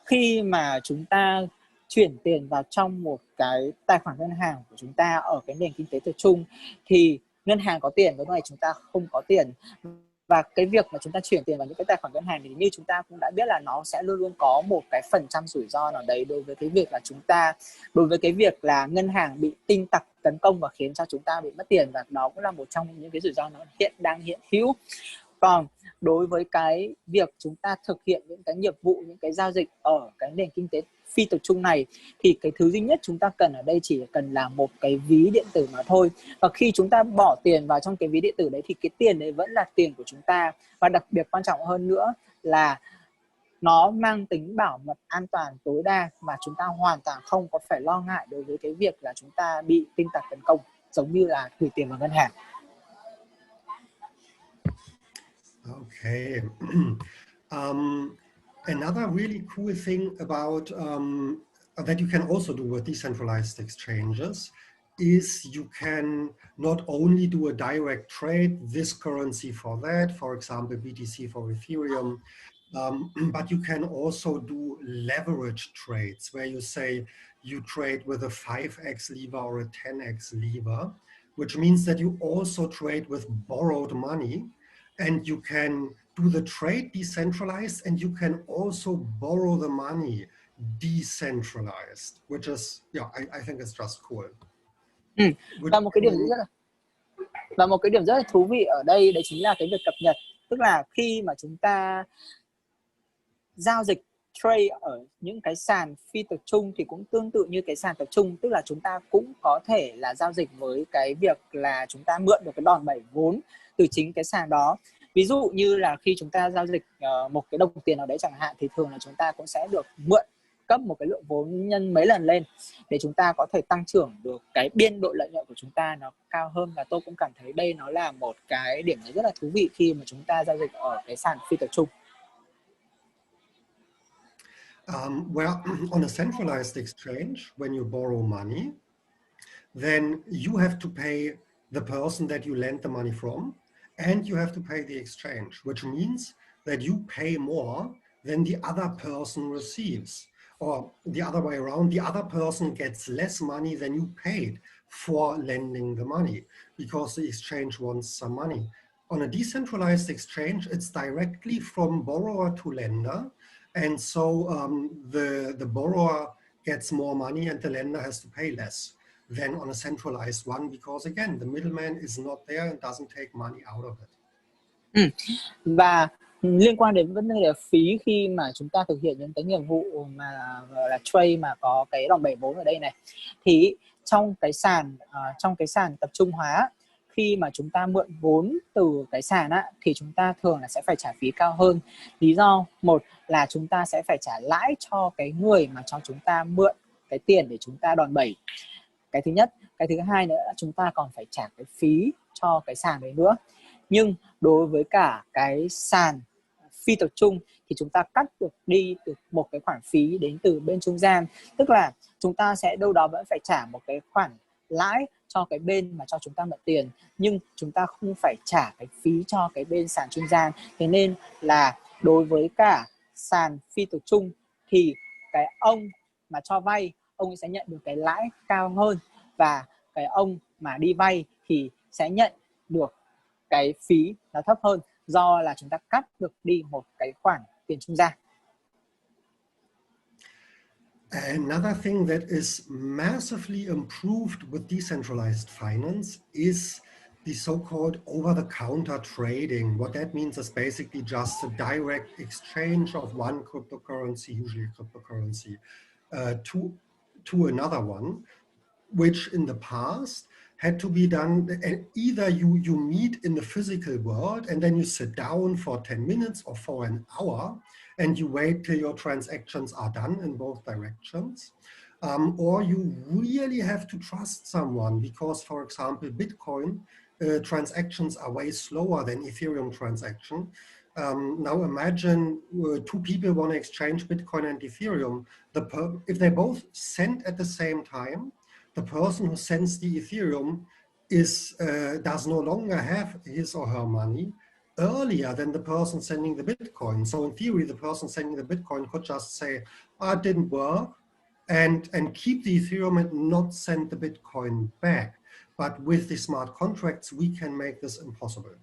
Khi mà chúng ta chuyển tiền vào trong một cái tài khoản ngân hàng của chúng ta ở cái nền kinh tế tập trung thì ngân hàng có tiền, với này chúng ta không có tiền. Và cái việc mà chúng ta chuyển tiền vào những cái tài khoản ngân hàng thì như chúng ta cũng đã biết là nó sẽ luôn luôn có một cái phần trăm rủi ro nào đấy đối với cái việc là ngân hàng bị tin tặc tấn công và khiến cho chúng ta bị mất tiền, và đó cũng là một trong những cái rủi ro nó đang hiện hữu. Còn đối với cái việc chúng ta thực hiện những cái nghiệp vụ, những cái giao dịch ở cái nền kinh tế phi tập trung này thì cái thứ duy nhất chúng ta cần ở đây chỉ cần là một cái ví điện tử mà thôi. Và khi chúng ta bỏ tiền vào trong cái ví điện tử đấy thì cái tiền đấy vẫn là tiền của chúng ta, và đặc biệt quan trọng hơn nữa là nó mang tính bảo mật an toàn tối đa, mà chúng ta hoàn toàn không có phải lo ngại đối với cái việc là chúng ta bị tin tặc tấn công, giống như là gửi tiền vào ngân hàng. Okay. Another really cool thing about that you can also do with decentralized exchanges is you can not only do a direct trade, this currency for that, for example, BTC for Ethereum, but you can also do leverage trades where you say you trade with a 5x lever or a 10x lever, which means that you also trade with borrowed money. And you can do the trade decentralized, and you can also borrow the money decentralized, which is, yeah, I think it's just cool. Và một cái điểm rất là thú vị ở đây đấy chính là cái việc cập nhật. Tức là khi mà chúng ta giao dịch trade ở những cái sàn phi tập trung thì cũng tương tự như cái sàn tập trung, tức là chúng ta cũng có thể là giao dịch với cái việc là chúng ta mượn được cái đòn bẩy vốn từ chính cái sàn đó. Ví dụ như là khi chúng ta giao dịch một cái đồng tiền nào đấy chẳng hạn, thì thường là chúng ta cũng sẽ được mượn cấp một cái lượng vốn nhân mấy lần lên để chúng ta có thể tăng trưởng được cái biên độ lợi nhuận của chúng ta nó cao hơn. Và tôi cũng cảm thấy đây nó là một cái điểm rất là thú vị khi mà chúng ta giao dịch ở cái sàn phi tập trung. Well, on a centralized exchange, when you borrow money, then you have to pay the person that you lend the money from, and you have to pay the exchange, which means that you pay more than the other person receives. Or the other way around, the other person gets less money than you paid for lending the money, because the exchange wants some money. On a decentralized exchange, it's directly from borrower to lender, and so the borrower gets more money and the lender has to pay less than on a centralized one, because again, the middleman is not there and doesn't take money out of it. Và liên quan đến vấn đề phí khi mà chúng ta thực hiện những cái nhiệm vụ mà gọi là trade mà có cái đòn bẩy vốn ở đây này, thì trong cái sàn tập trung hóa, khi mà chúng ta mượn vốn từ cái sàn á, thì chúng ta thường là sẽ phải trả phí cao hơn. Lý do một là chúng ta sẽ phải trả lãi cho cái người mà cho chúng ta mượn cái tiền để chúng ta đòn bẩy. Cái thứ nhất. Cái thứ hai nữa là chúng ta còn phải trả cái phí cho cái sàn đấy nữa. Nhưng đối với cả cái sàn phi tập trung thì chúng ta cắt được đi được một cái khoản phí đến từ bên trung gian, tức là chúng ta sẽ đâu đó vẫn phải trả một cái khoản lãi cho cái bên mà cho chúng ta mượn tiền, nhưng chúng ta không phải trả cái phí cho cái bên sàn trung gian. Thế nên là đối với cả sàn phi tập trung thì cái ông mà cho vay, ông sẽ nhận được cái lãi cao hơn, và cái ông mà đi vay thì sẽ nhận được cái phí nó thấp hơn, do là chúng ta cắt được đi một cái khoản tiền trung gian. Another thing that is massively improved with decentralized finance is the so-called over-the-counter trading. What that means is basically just a direct exchange of one cryptocurrency, usually a cryptocurrency, to another one, which in the past had to be done. Either you meet in the physical world and then you sit down for 10 minutes or for an hour and you wait till your transactions are done in both directions, or you really have to trust someone, because, for example, Bitcoin transactions are way slower than Ethereum transaction. Now imagine two people want to exchange Bitcoin and Ethereum. If they both send at the same time, the person who sends the Ethereum does no longer have his or her money earlier than the person sending the Bitcoin. So in theory, the person sending the Bitcoin could just say, it didn't work, and keep the Ethereum and not send the Bitcoin back. But with the smart contracts, we can make this impossible.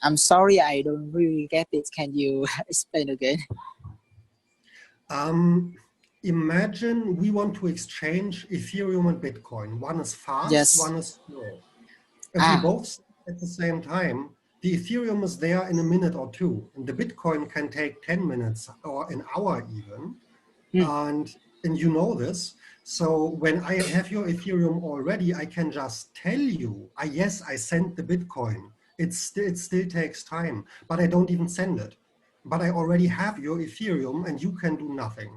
I'm sorry, I don't really get it. Can you explain again? Imagine we want to exchange Ethereum and Bitcoin. One is fast, Yes. one is slow. If we both at the same time, the Ethereum is there in a minute or two, and the Bitcoin can take 10 minutes or an hour even. And you know this. So when I have your Ethereum already, I can just tell you, yes, I sent the Bitcoin. It still takes time, but I don't even send it. But I already have your Ethereum and you can do nothing.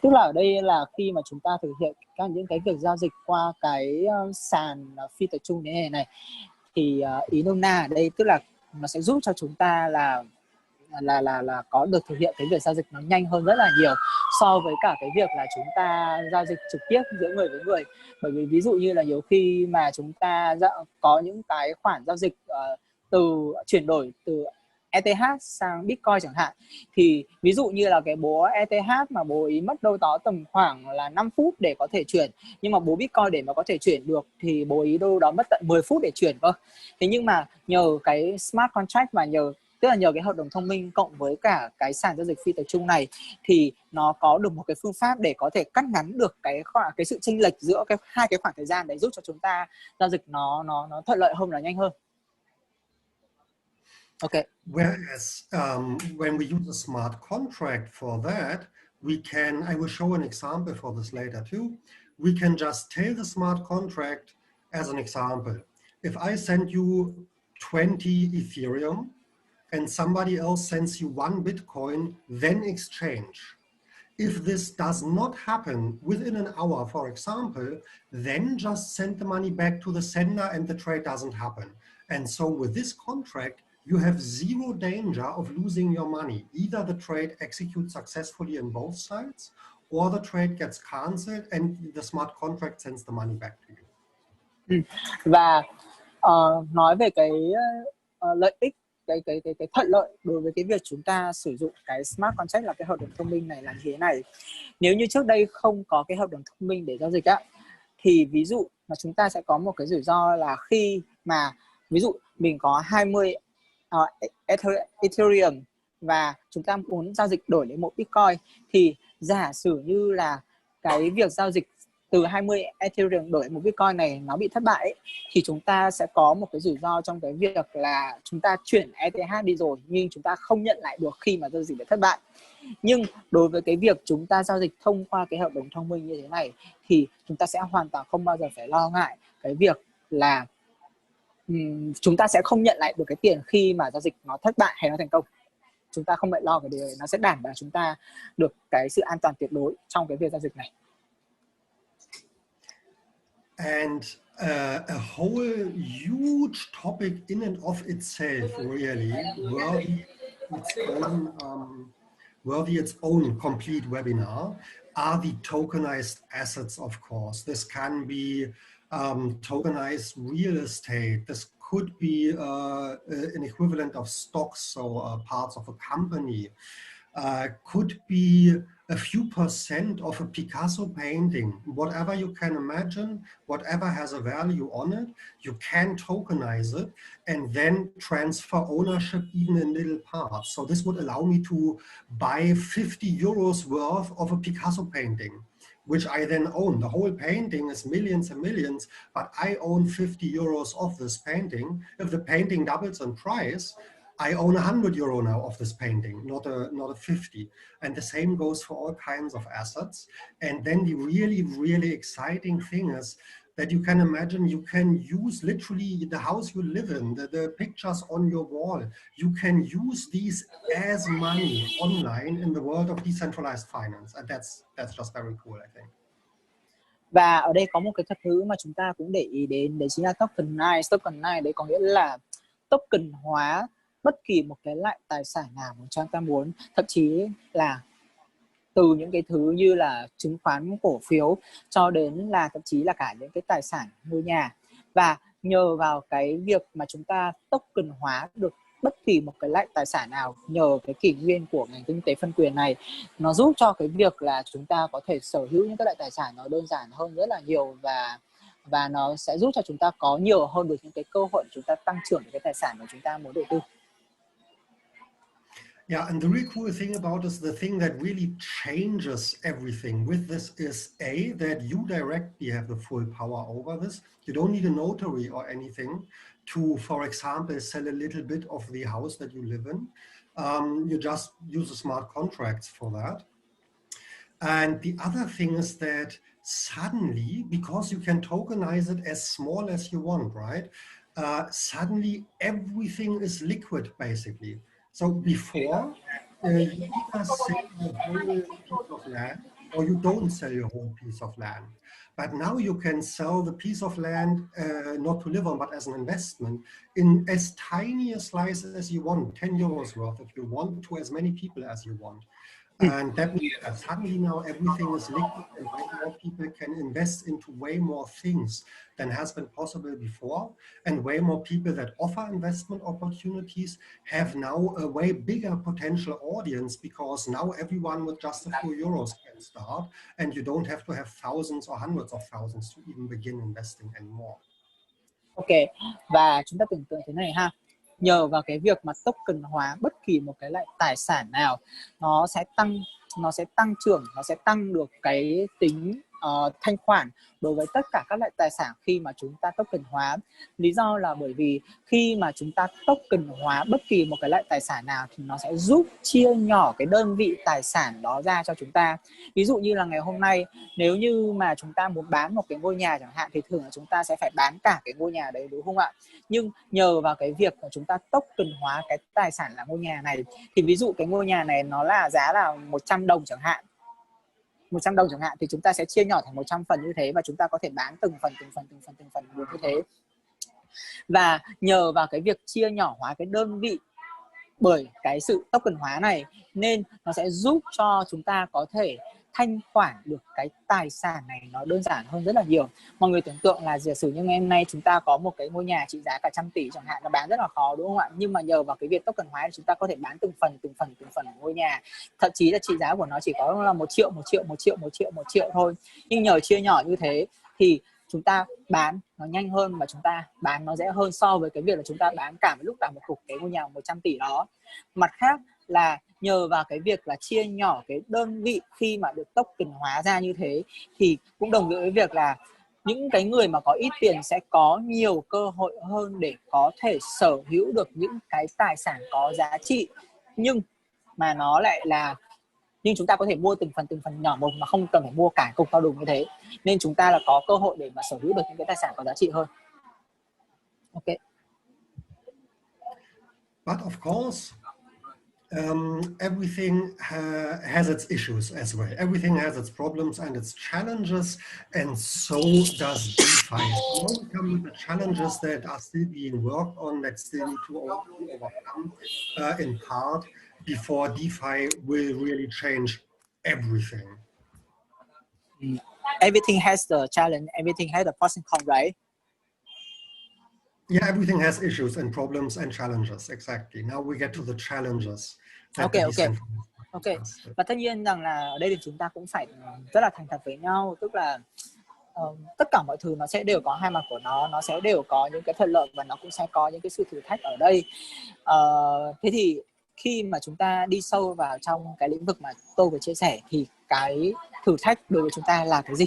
Tức là ở đây là khi mà chúng ta thực hiện những cái việc giao dịch qua cái sàn phi tập trung như này thì ý nôm na ở đây tức là nó sẽ giúp cho chúng ta là có được thực hiện cái việc giao dịch nó nhanh hơn rất là nhiều so với cả cái việc là chúng ta giao dịch trực tiếp giữa người với người. Bởi vì ví dụ như là nhiều khi mà chúng ta có những cái khoản giao dịch chuyển đổi từ ETH sang Bitcoin chẳng hạn, thì ví dụ như là cái bố ETH mà bố ý mất đâu đó tầm khoảng là 5 phút để có thể chuyển, nhưng mà bố Bitcoin để mà có thể chuyển được thì bố ý đâu đó mất tận 10 phút để chuyển cơ. Thế nhưng mà nhờ cái smart contract và tức là nhờ cái hợp đồng thông minh cộng với cả cái sàn giao dịch phi tập trung này thì nó có được một cái phương pháp để có thể cắt ngắn được cái sự chênh lệch giữa hai cái khoảng thời gian đấy, giúp cho chúng ta giao dịch nó thuận lợi hơn, là nhanh hơn. Okay. Whereas when we use a smart contract for that, I will show an example for this later too. We can just tell the smart contract, As an example, if I send you 20 Ethereum and somebody else sends you 1 Bitcoin, then exchange. If this does not happen within an hour, for example, then just send the money back to the sender and the trade doesn't happen. And so with this contract, you have zero danger of losing your money. Either the trade executes successfully on both sides, or the trade gets cancelled and the smart contract sends the money back to you. Và nói về cái lợi ích, cái thuận lợi đối với cái việc chúng ta sử dụng cái smart contract là cái hợp đồng thông minh này là như thế này. Nếu như trước đây không có cái hợp đồng thông minh để giao dịch á, thì ví dụ mà chúng ta sẽ có một cái rủi ro là khi mà ví dụ mình có 20 Ethereum và chúng ta muốn giao dịch đổi lấy 1 Bitcoin, thì giả sử như là cái việc giao dịch từ 20 Ethereum đổi 1 Bitcoin này nó bị thất bại ấy, thì chúng ta sẽ có một cái rủi ro trong cái việc là chúng ta chuyển ETH đi rồi nhưng chúng ta không nhận lại được khi mà giao dịch bị thất bại. Nhưng đối với cái việc chúng ta giao dịch thông qua cái hợp đồng thông minh như thế này thì chúng ta sẽ hoàn toàn không bao giờ phải lo ngại cái việc là chúng ta sẽ không nhận lại được cái tiền khi mà giao dịch nó thất bại hay nó thành công. Chúng ta không phải lo cái điều này, nó sẽ đảm bảo chúng ta được cái sự an toàn tuyệt đối trong cái việc giao dịch này. And a whole huge topic in and of itself, really, worthy its own complete webinar, are the tokenized assets, of course. This can be tokenized real estate. This could be an equivalent of stocks, so parts of a company. Could be a few % of a Picasso painting. Whatever you can imagine, whatever has a value on it, you can tokenize it and then transfer ownership even in little parts. So this would allow me to buy 50 euros worth of a Picasso painting, which I then own. The whole painting is millions and millions, but I own 50 euros of this painting. If the painting doubles in price, I own 100 euro now of this painting, not a 50. And the same goes for all kinds of assets. And then the really, really exciting thing is that you can imagine you can use literally the house you live in, the pictures on your wall. You can use these as money online in the world of decentralized finance. And that's just very cool, I think. Và ở đây có một cái thuật ngữ mà chúng ta cũng để ý đến, đấy chính là tokenize. Tokenize đấy có nghĩa là token hóa bất kỳ một cái loại tài sản nào mà chúng ta muốn, thậm chí là từ những cái thứ như là chứng khoán, cổ phiếu cho đến là thậm chí là cả những cái tài sản ngôi nhà. Và nhờ vào cái việc mà chúng ta token hóa được bất kỳ một cái loại tài sản nào, nhờ cái kỷ nguyên của ngành kinh tế phân quyền này, nó giúp cho cái việc là chúng ta có thể sở hữu những cái loại tài sản nó đơn giản hơn rất là nhiều, và nó sẽ giúp cho chúng ta có nhiều hơn được những cái cơ hội để chúng ta tăng trưởng cái tài sản mà chúng ta muốn đầu tư. Yeah, and the really cool thing about this, the thing that really changes everything with this is that you directly have the full power over this. You don't need a notary or anything to, for example, sell a little bit of the house that you live in. You just use the smart contracts for that. And the other thing is that suddenly, because you can tokenize it as small as you want, right? Suddenly everything is liquid, basically. So before, you either sell your whole piece of land or you don't sell your whole piece of land. But now you can sell the piece of land, not to live on, but as an investment, in as tiny a slice as you want, 10 euros worth if you want, to as many people as you want. And that means that suddenly now everything is liquid and way more people can invest into way more things than has been possible before. And way more people that offer investment opportunities have now a way bigger potential audience, because now everyone with just a few euros can start, and you don't have to have thousands or hundreds of thousands to even begin investing anymore. Ok, và chúng ta tưởng tượng thế này ha. Nhờ vào cái việc mà token hóa bất kỳ một cái loại tài sản nào, nó sẽ tăng trưởng, nó sẽ tăng được cái tính thanh khoản đối với tất cả các loại tài sản khi mà chúng ta token hóa. Lý do là bởi vì khi mà chúng ta token hóa bất kỳ một cái loại tài sản nào thì nó sẽ giúp chia nhỏ cái đơn vị tài sản đó ra cho chúng ta. Ví dụ như là ngày hôm nay nếu như mà chúng ta muốn bán một cái ngôi nhà chẳng hạn thì thường là chúng ta sẽ phải bán cả cái ngôi nhà đấy, đúng không ạ? Nhưng nhờ vào cái việc mà chúng ta token hóa cái tài sản là ngôi nhà này, thì ví dụ cái ngôi nhà này nó là giá là 100 đồng chẳng hạn, 100 đồng chẳng hạn, thì chúng ta sẽ chia nhỏ thành 100 phần như thế và chúng ta có thể bán từng phần một như thế. Và nhờ vào cái việc chia nhỏ hóa cái đơn vị bởi cái sự token hóa này nên nó sẽ giúp cho chúng ta có thể thanh khoản được cái tài sản này nó đơn giản hơn rất là nhiều. Mọi người tưởng tượng là giả sử như ngày hôm nay chúng ta có một cái ngôi nhà trị giá cả 100 tỷ chẳng hạn, nó bán rất là khó, đúng không ạ? Nhưng mà nhờ vào cái việc token hóa thì chúng ta có thể bán từng phần của ngôi nhà, thậm chí là trị giá của nó chỉ có là 1 triệu thôi. Nhưng nhờ chia nhỏ như thế thì chúng ta bán nó nhanh hơn và chúng ta bán nó dễ hơn so với cái việc là chúng ta bán cả một lúc cả một cục cái ngôi nhà 100 tỷ đó. Mặt khác là nhờ vào cái việc là chia nhỏ cái đơn vị khi mà được token hóa ra như thế thì cũng đồng nghĩa với việc là những cái người mà có ít tiền sẽ có nhiều cơ hội hơn để có thể sở hữu được những cái tài sản có giá trị, nhưng mà nó lại là chúng ta có thể mua từng phần nhỏ một mà không cần phải mua cả cục to đùng như thế, nên chúng ta là có cơ hội để mà sở hữu được những cái tài sản có giá trị hơn. Ok. But of course, everything has its issues as well. Everything has its problems and its challenges, and so does DeFi. Now we come with the challenges that are still being worked on, that still need to overcome in part before DeFi will really change everything. Everything has the challenge, everything has the pros and cons, right? Yeah, everything has issues and problems and challenges. Exactly. Now we get to the challenges. Okay. Và tất nhiên rằng là ở đây thì chúng ta cũng phải rất là thành thật với nhau, tức là tất cả mọi thứ nó sẽ đều có hai mặt của nó sẽ đều có những cái thuận lợi và nó cũng sẽ có những cái sự thử thách ở đây. Thế thì khi mà chúng ta đi sâu vào trong cái lĩnh vực mà tôi vừa chia sẻ thì cái thử thách đối với chúng ta là cái gì?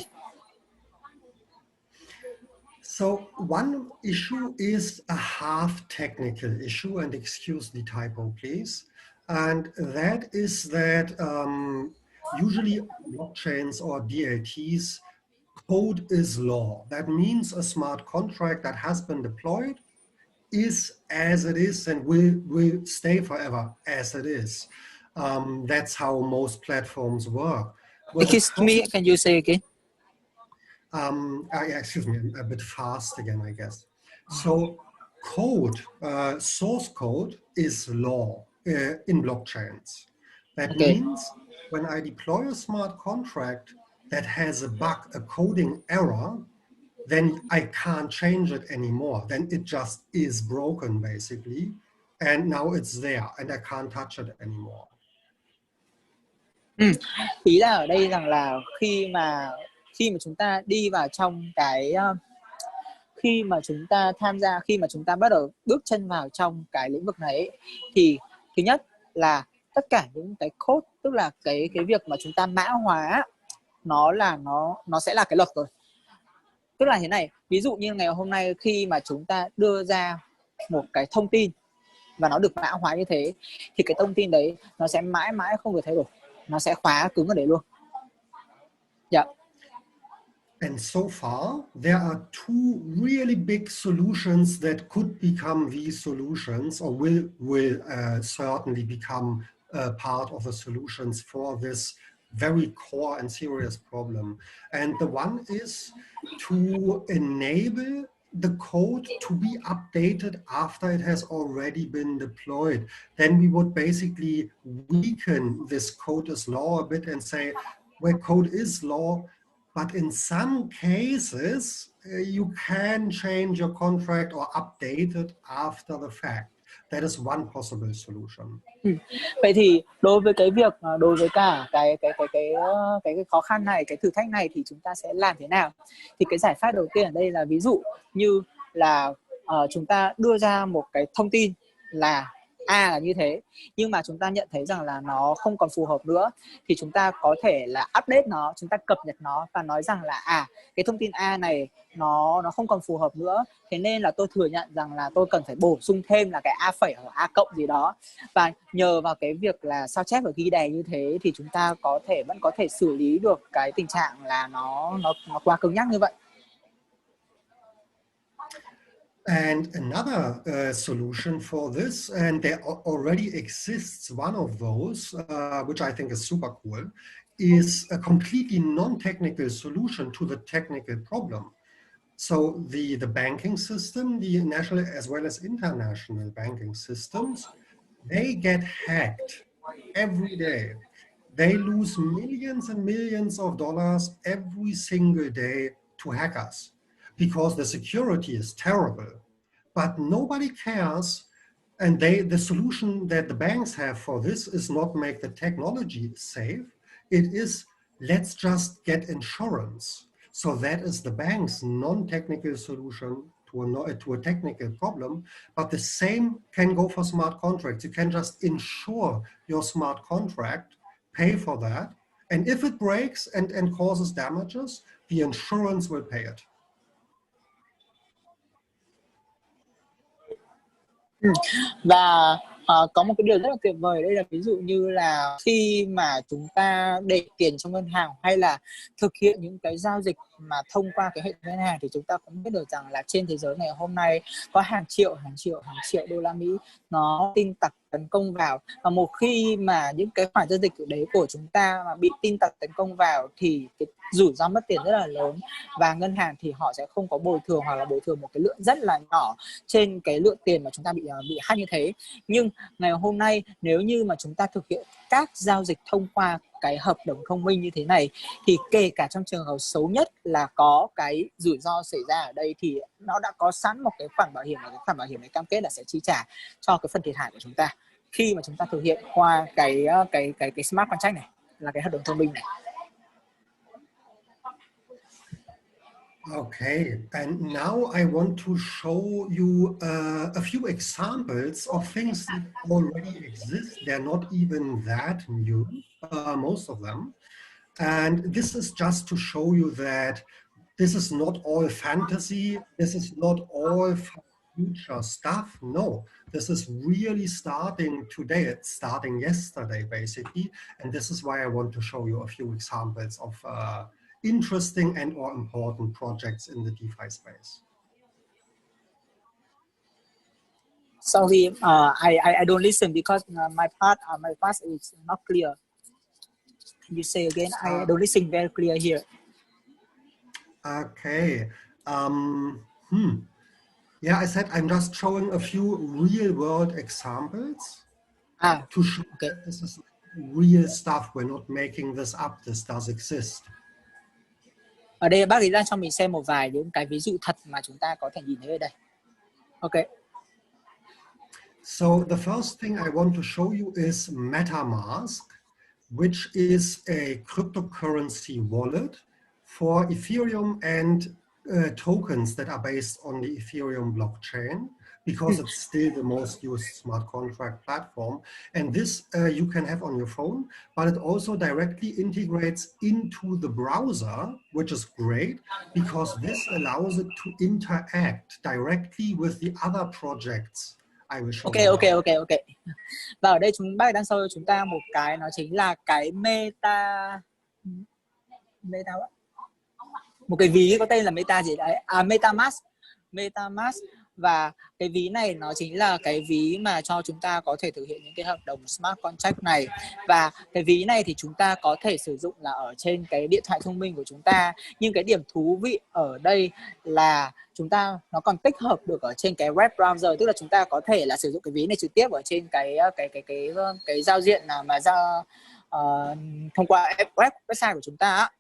So one issue is a half technical issue, and excuse the typo, please. And that is that usually blockchains or DLTs, code is law. That means a smart contract that has been deployed is as it is and will stay forever as it is. That's how most platforms work. Excuse me, can you say again? Excuse me, I'm a bit fast again, I guess. So code, source code is law in blockchains. That means when I deploy a smart contract that has a bug, a coding error, then I can't change it anymore. Then it just is broken, basically. And now it's there, and I can't touch it anymore. Ý là ở đây rằng là khi mà chúng ta đi vào trong cái khi mà chúng ta tham gia, khi mà chúng ta bắt đầu bước chân vào trong cái lĩnh vực này ấy, thì thứ nhất là tất cả những cái code, tức là cái việc mà chúng ta mã hóa nó sẽ là cái luật rồi. Tức là thế này, ví dụ như ngày hôm nay khi mà chúng ta đưa ra một cái thông tin và nó được mã hóa như thế thì cái thông tin đấy nó sẽ mãi mãi không được thay đổi, nó sẽ khóa cứng ở đấy luôn. Yeah. And so far, there are two really big solutions that could become these solutions, or will certainly become part of the solutions for this very core and serious problem. And the one is to enable the code to be updated after it has already been deployed. Then we would basically weaken this code is law a bit and say, well, code is law, but in some cases, you can change your contract or update it after the fact. That is one possible solution. Vậy thì đối với cả cái khó khăn này, cái thử thách này thì chúng ta sẽ làm thế nào? Thì cái giải pháp đầu tiên ở đây là ví dụ như là chúng ta đưa ra một cái thông tin là A là như thế, nhưng mà chúng ta nhận thấy rằng là nó không còn phù hợp nữa, thì chúng ta có thể là update nó, chúng ta cập nhật nó và nói rằng là cái thông tin A này nó không còn phù hợp nữa, thế nên là tôi thừa nhận rằng là tôi cần phải bổ sung thêm là cái A phẩy hoặc A cộng gì đó. Và nhờ vào cái việc là sao chép và ghi đè như thế thì chúng ta vẫn có thể xử lý được cái tình trạng là nó quá cứng nhắc như vậy. And another solution for this, and there already exists one of those, which I think is super cool, is a completely non-technical solution to the technical problem. So the banking system, the national as well as international banking systems, they get hacked every day. They lose millions and millions of dollars every single day to hackers because the security is terrible. But nobody cares. And the solution that the banks have for this is not make the technology safe. It is, let's just get insurance. So that is the bank's non-technical solution to a technical problem. But the same can go for smart contracts. You can just insure your smart contract, pay for that. And if it breaks and causes damages, the insurance will pay it. Và có một cái điều rất là tuyệt vời đây là ví dụ như là khi mà chúng ta để tiền trong ngân hàng hay là thực hiện những cái giao dịch mà thông qua cái hệ thống ngân hàng, thì chúng ta cũng biết được rằng là trên thế giới ngày hôm nay có hàng triệu đô la Mỹ nó tin tặc tấn công vào, và một khi mà những cái khoản giao dịch đấy của chúng ta mà bị tin tặc tấn công vào thì cái rủi ro mất tiền rất là lớn, và ngân hàng thì họ sẽ không có bồi thường hoặc là bồi thường một cái lượng rất là nhỏ trên cái lượng tiền mà chúng ta bị hack như thế. Nhưng ngày hôm nay nếu như mà chúng ta thực hiện các giao dịch thông qua cái hợp đồng thông minh như thế này, thì kể cả trong trường hợp xấu nhất là có cái rủi ro xảy ra ở đây thì nó đã có sẵn một cái khoản bảo hiểm, và cái khoản bảo hiểm này cam kết là sẽ chi trả cho cái phần thiệt hại của chúng ta khi mà chúng ta thực hiện qua cái smart contract này, là cái hợp đồng thông minh này. Okay, and now I want to show you a few examples of things that already exist. They're not even that new, most of them. And this is just to show you that this is not all fantasy. This is not all future stuff. No, this is really starting today. It's starting yesterday, basically. And this is why I want to show you a few examples of interesting and or important projects in the DeFi space. Sorry, I don't listen because my part is not clear. Can you say again? I don't listen very clear here. Okay. Yeah, I said I'm just showing a few real world examples to show that this is real stuff. We're not making this up. This does exist. Ở đây bác ấy đang cho mình xem một vài những cái ví dụ thật mà chúng ta có thể nhìn thấy ở đây. Okay. So the first thing I want to show you is MetaMask, which is a cryptocurrency wallet for Ethereum and tokens that are based on the Ethereum blockchain, because it's still the most used smart contract platform. And this you can have on your phone, but it also directly integrates into the browser, which is great because this allows it to interact directly with the other projects. Okay. Và ở đây bác đang show cho chúng ta một cái, nó chính là cái một cái ví có tên là Meta gì đấy, MetaMask. Và cái ví này nó chính là cái ví mà cho chúng ta có thể thực hiện những cái hợp đồng smart contract này. Và cái ví này thì chúng ta có thể sử dụng là ở trên cái điện thoại thông minh của chúng ta. Nhưng cái điểm thú vị ở đây là nó còn tích hợp được ở trên cái web browser, tức là chúng ta có thể là sử dụng cái ví này trực tiếp ở trên cái giao diện mà thông qua website của chúng ta.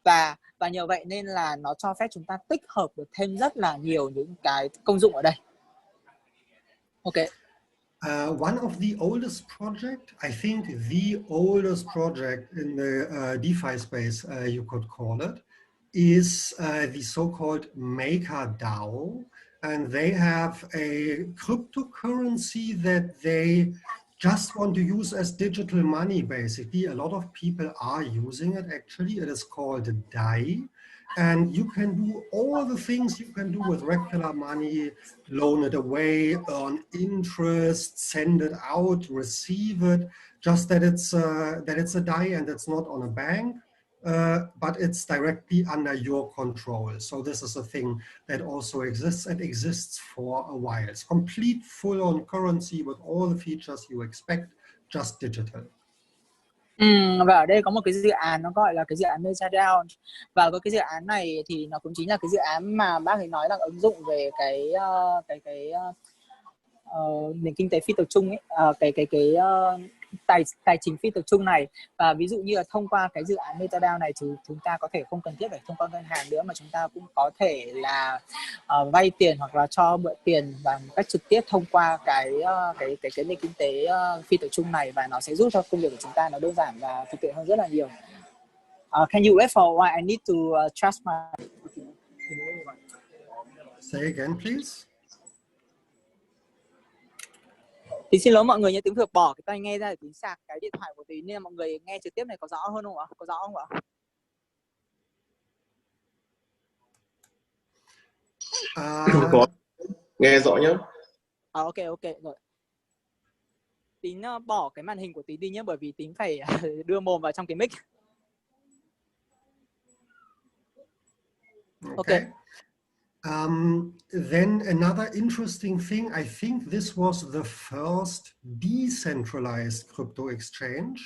Và nhờ vậy nên là nó cho phép chúng ta tích hợp được thêm rất là nhiều những cái công dụng ở đây. Okay. One of the oldest project, I think the oldest project in the DeFi space, you could call it, is the so-called MakerDAO. and they have a cryptocurrency that they just want to use as digital money, basically. A lot of people are using it, actually. It is called DAI. And you can do all the things you can do with regular money, loan it away, earn interest, send it out, receive it, just that it's a DAI and it's not on a bank. But it's directly under your control. So this is a thing that also exists and exists for a while. It's complete full-on currency with all the features you expect, just digital. Và ở đây có một cái dự án nó gọi là cái dự án MetaDAO, và với cái dự án này thì nó cũng chính là cái dự án mà bác ấy nói là ứng dụng về cái nền kinh tế phi tập trung ấy, tài chính phi tập trung này. Và ví dụ như là thông qua cái dự án MetaDAO này thì chúng ta có thể không cần thiết phải thông qua ngân hàng nữa, mà chúng ta cũng có thể là vay tiền hoặc là cho mượn tiền và một cách trực tiếp thông qua cái nền kinh tế phi tập trung này, và nó sẽ giúp cho công việc của chúng ta nó đơn giản và thuận tiện hơn rất là nhiều. Can you wait for a while? I need to trust my... Say again, please. Tí xin lỗi mọi người nhé, Tín vừa bỏ cái tai nghe ra để Tín sạc cái điện thoại của Tín, nên là mọi người nghe trực tiếp này có rõ hơn không ạ? Có rõ không ạ? Không có, nghe rõ nhá. Ok rồi. Tín bỏ cái màn hình của Tín đi nhé, bởi vì Tín phải đưa mồm vào trong cái mic. Okay. Then another interesting thing, I think this was the first decentralized crypto exchange,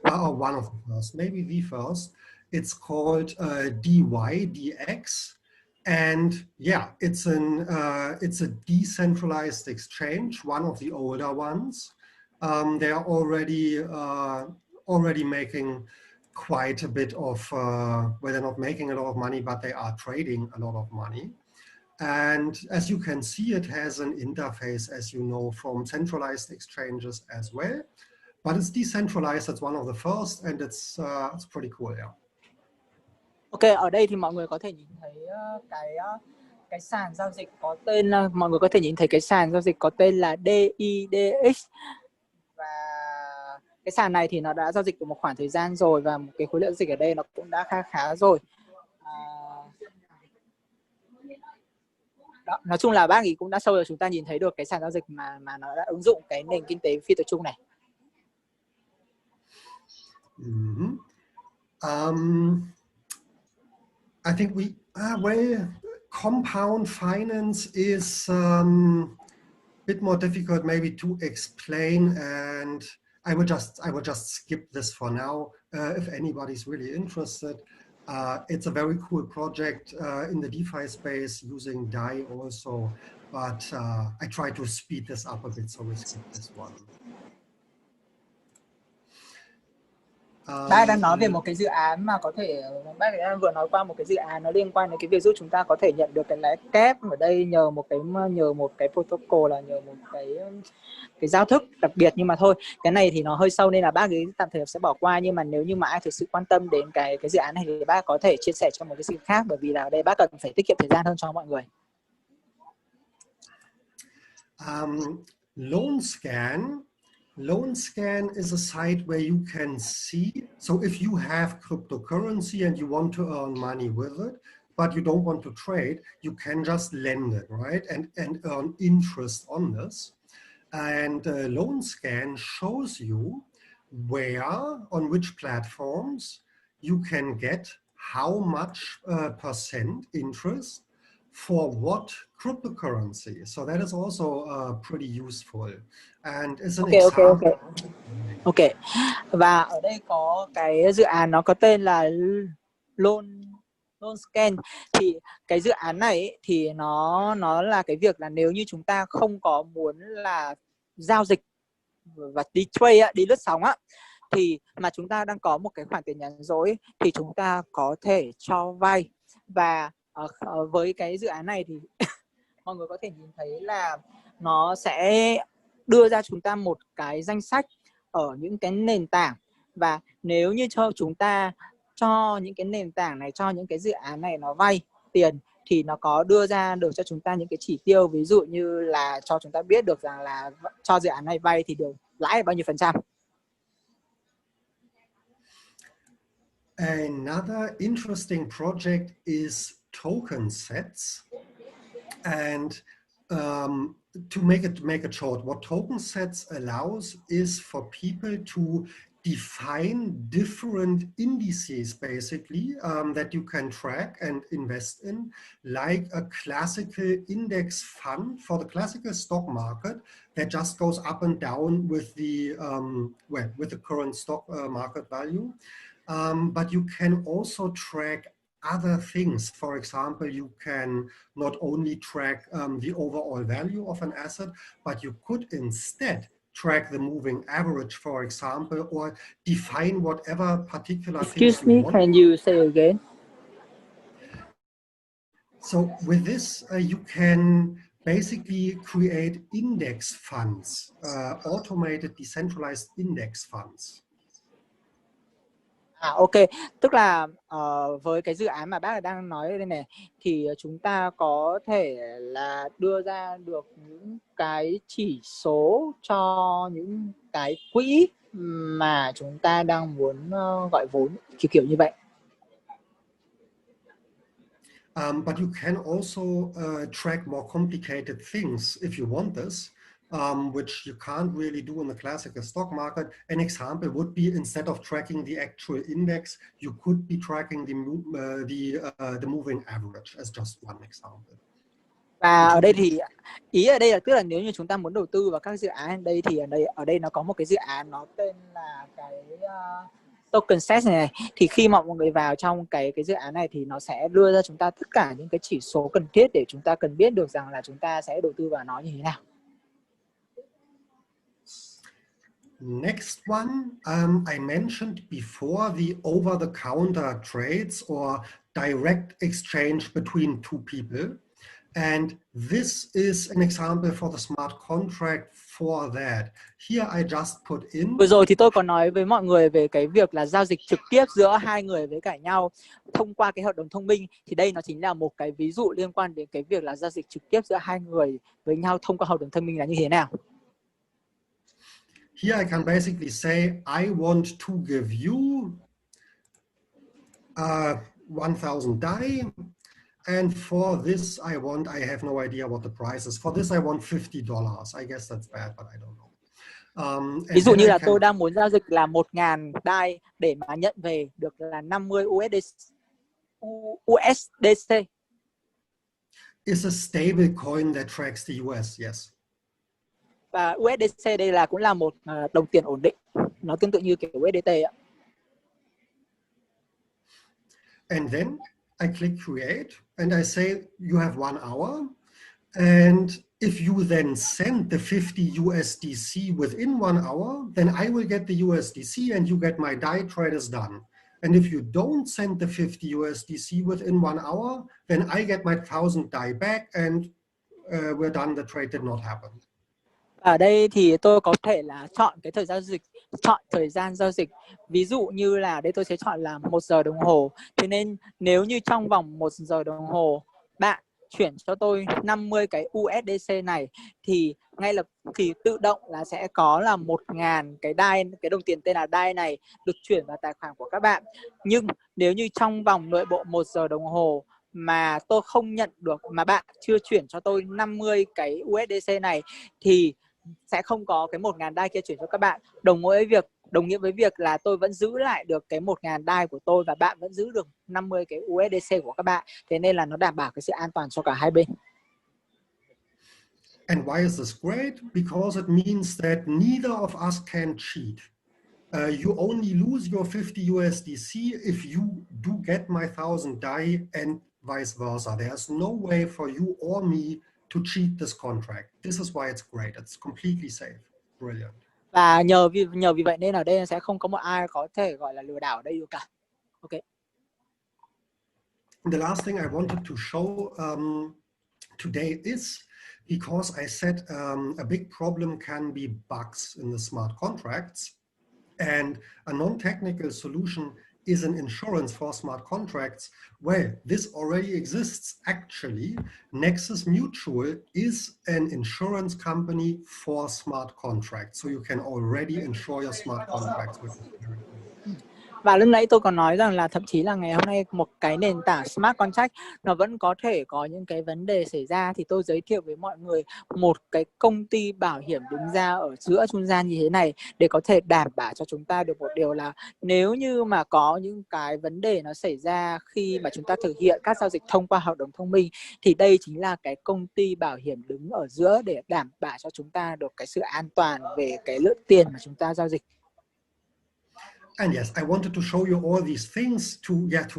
or one of the first, maybe the first. It's called DYDX, and yeah, it's a decentralized exchange, one of the older ones. They are already making quite a bit of, well, they're not making a lot of money, but they are trading a lot of money. And as you can see, it has an interface, as you know, from centralized exchanges as well. But it's decentralized, it's one of the first, and it's pretty cool, yeah. Ok, ở đây thì mọi người có thể nhìn thấy cái sàn giao dịch có tên, mọi người có thể nhìn thấy cái sàn giao dịch có tên là DYDX. Và cái sàn này thì nó đã giao dịch được một khoảng thời gian rồi, và một cái khối lượng dịch ở đây nó cũng đã khá rồi. Đó, nói chung là bác ý cũng đã show cho chúng ta nhìn thấy được cái sàn giao dịch mà nó đã ứng dụng cái nền kinh tế phi tập trung này. I think compound finance is a bit more difficult maybe to explain, and I would just skip this for now. If anybody's really interested, it's a very cool project in the DeFi space using DAI also, but I try to speed this up a bit, so we skip this one. Bác đang nói về một cái dự án mà có thể, bác đang vừa nói qua một cái dự án nó liên quan đến cái việc giúp chúng ta có thể nhận được cái lãi kép ở đây nhờ một cái protocol, là nhờ một cái giao thức đặc biệt. Nhưng mà thôi, cái này thì nó hơi sâu nên là bác ấy tạm thời sẽ bỏ qua. Nhưng mà nếu như mà ai thực sự quan tâm đến cái dự án này thì bác có thể chia sẻ cho một cái sự khác, bởi vì là ở đây bác cần phải tiết kiệm thời gian hơn cho mọi người. Loan Scan is a site where you can see, so if you have cryptocurrency and you want to earn money with it, but you don't want to trade, you can just lend it, right? And earn interest on this. And Loan Scan shows you on which platforms you can get how much percent interest for what cryptocurrency. So that is also pretty useful. And it's an example. Ok. Và ở đây có cái dự án nó có tên là Loan Scan. Thì cái dự án này ấy, thì nó là cái việc là nếu như chúng ta không có muốn là giao dịch và đi trade, đi lướt sóng thì mà chúng ta đang có một cái khoản tiền nhàn rỗi thì chúng ta có thể cho vay. Và với cái dự án này thì mọi người có thể nhìn thấy là nó sẽ đưa ra chúng ta một cái danh sách ở những cái nền tảng, và nếu như cho chúng ta cho những cái nền tảng này, cho những cái dự án này nó vay tiền thì nó có đưa ra được cho chúng ta những cái chỉ tiêu, ví dụ như là cho chúng ta biết được rằng là cho dự án này vay thì được lãi bao nhiêu %? Another interesting project is token sets. And to make it short, what token sets allows is for people to define different indices, basically, that you can track and invest in, like a classical index fund for the classical stock market that just goes up and down with the with the current stock market value. But you can also track other things. For example, you can not only track the overall value of an asset, but you could instead track the moving average, for example, or define whatever particular Excuse things you me, want. can you say again? So with this, you can basically create index funds, automated decentralized index funds. Ok, tức là với cái dự án mà bác đang nói đây này thì chúng ta có thể là đưa ra được những cái chỉ số cho những cái quỹ mà chúng ta đang muốn gọi vốn, kiểu như vậy. But you can also track more complicated things if you want this, which you can't really do in the classical stock market. An example would be, instead of tracking the actual index, you could be tracking the moving average, as just one example. Và ở đây thì ý ở đây là tức là nếu như chúng ta muốn đầu tư vào các dự án đây thì ở đây nó có một cái dự án nó tên là cái token set này, thì khi mà mọi người vào trong cái dự án này thì nó sẽ đưa ra chúng ta tất cả những cái chỉ số cần thiết để chúng ta cần biết được rằng là chúng ta sẽ đầu tư vào nó như thế nào. Next one, I mentioned before the over-the-counter trades or direct exchange between two people. And this is an example for the smart contract for that. Here I just put in. Vừa rồi thì tôi có nói với mọi người về cái việc là giao dịch trực tiếp giữa hai người với cả nhau thông qua cái hợp đồng thông minh, thì đây nó chính là một cái ví dụ liên quan đến cái việc là giao dịch trực tiếp giữa hai người với nhau thông qua hợp đồng thông minh là như thế nào. Here I can basically say I want to give you 1,000 DAI. And for this, I have no idea what the price is. For this, I want $50. I guess that's bad, but I don't know. Ví dụ như là tôi đang muốn giao dịch là 1.000 DAI để mà nhận về được là 50 USDC. It's a stable coin that tracks the US, yes. Và USDC đây là cũng là một đồng tiền ổn định. Nó tương tự như kiểu USDT ạ. And then I click create and I say you have 1 hour, and if you then send the 50 USDC within 1 hour, then I will get the USDC and you get my DAI trade is done. And if you don't send the 50 USDC within 1 hour, then I get my 1,000 DAI back and we're done, the trade did not happen. Ở đây thì tôi có thể là chọn cái thời gian giao dịch. Ví dụ như là đây tôi sẽ chọn là 1 giờ đồng hồ. Thế nên nếu như trong vòng 1 giờ đồng hồ bạn chuyển cho tôi 50 cái USDC này thì ngay lập thì tự động là sẽ có là 1.000 cái DAI, cái đồng tiền tên là DAI này được chuyển vào tài khoản của các bạn. Nhưng nếu như trong vòng nội bộ 1 giờ đồng hồ mà tôi không nhận được, mà bạn chưa chuyển cho tôi 50 cái USDC này thì sẽ không có cái 1.000 DAI kia chuyển cho các bạn. Đồng nghĩa với việc là tôi vẫn giữ lại được cái 1.000 DAI của tôi và bạn vẫn giữ được 50 cái USDC của các bạn. Thế nên là nó đảm bảo cái sự an toàn cho cả hai bên. And why is this great? Because it means that neither of us can cheat. You only lose your 50 USDC if you do get my 1,000 DAI and vice versa. There's no way for you or me to cheat this contract. This is why it's great. It's completely safe. Brilliant. Và nhờ vì vậy nên ở đây sẽ không có một ai có thể gọi là lừa đảo ở đây được cả. Okay. The last thing I wanted to show today is, because I said a big problem can be bugs in the smart contracts, and a non-technical solution is an insurance for smart contracts. Well, this already exists actually. Nexus Mutual is an insurance company for smart contracts. So you can already insure your smart contracts with this. Và lúc nãy tôi còn nói rằng là thậm chí là ngày hôm nay một cái nền tảng smart contract nó vẫn có thể có những cái vấn đề xảy ra, thì tôi giới thiệu với mọi người một cái công ty bảo hiểm đứng ra ở giữa trung gian như thế này để có thể đảm bảo cho chúng ta được một điều là nếu như mà có những cái vấn đề nó xảy ra khi mà chúng ta thực hiện các giao dịch thông qua hợp đồng thông minh, thì đây chính là cái công ty bảo hiểm đứng ở giữa để đảm bảo cho chúng ta được cái sự an toàn về cái lượng tiền mà chúng ta giao dịch. And yes, I wanted to show you all these things to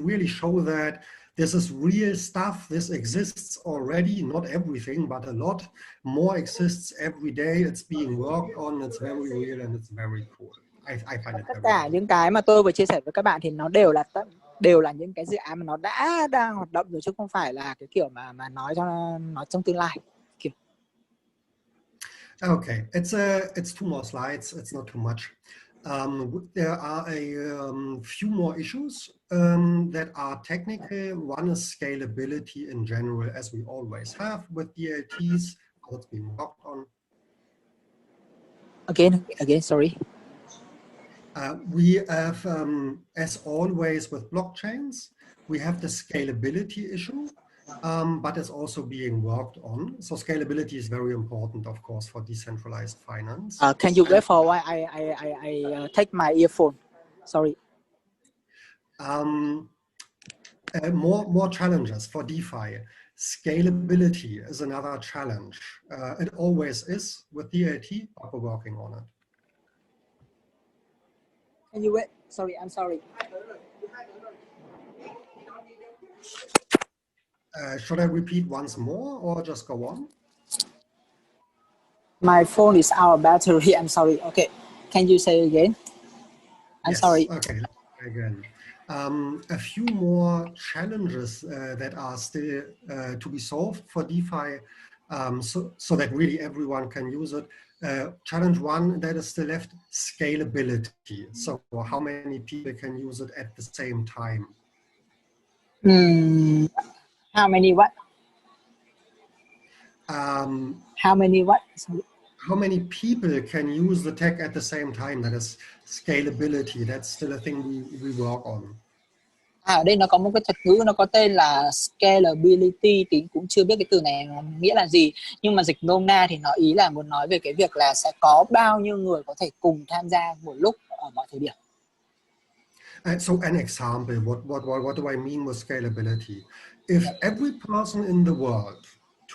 really show that this is real stuff. This exists already, not everything, but a lot more exists every day. It's being worked on. It's very real and it's very cool. I find it. Tất cả những cái mà tôi vừa chia sẻ với các bạn thì nó đều là những cái dự án mà nó đang hoạt động rồi, chứ không phải là cái kiểu mà nói trong tương lai. Kiểu. Okay, it's 2 more slides. It's not too much. There are a few more issues that are technical. One is scalability in general, as we always have with DLTs. That's being worked on. Again, sorry. We have, as always with blockchains, we have the scalability issue, but it's also being worked on. So scalability is very important, of course, for decentralized finance. Can you wait for a while? I take my earphone. Sorry. More challenges for DeFi. Scalability is another challenge. It always is with DLT, but we're working on it. Can you wait? Sorry, I'm sorry. Should I repeat once more or just go on? My phone is out of battery. I'm sorry. Okay. Can you say again? I'm sorry. Okay, again. A few more challenges that are still to be solved for DeFi, so that really everyone can use it. Challenge 1 that is still left, scalability. So how many people can use it at the same time? How many what? How many what? Sorry. How many people can use the tech at the same time? That is scalability. That's still a thing we work on. Ở đây nó có một cái thuật ngữ nó có tên là scalability, thì cũng chưa biết cái từ này nó nghĩa là gì, nhưng mà dịch nôm na thì nó ý là muốn nói về cái việc là sẽ có bao nhiêu người có thể cùng tham gia một lúc ở mọi thời điểm. So an example, what do I mean with scalability? If every person in the world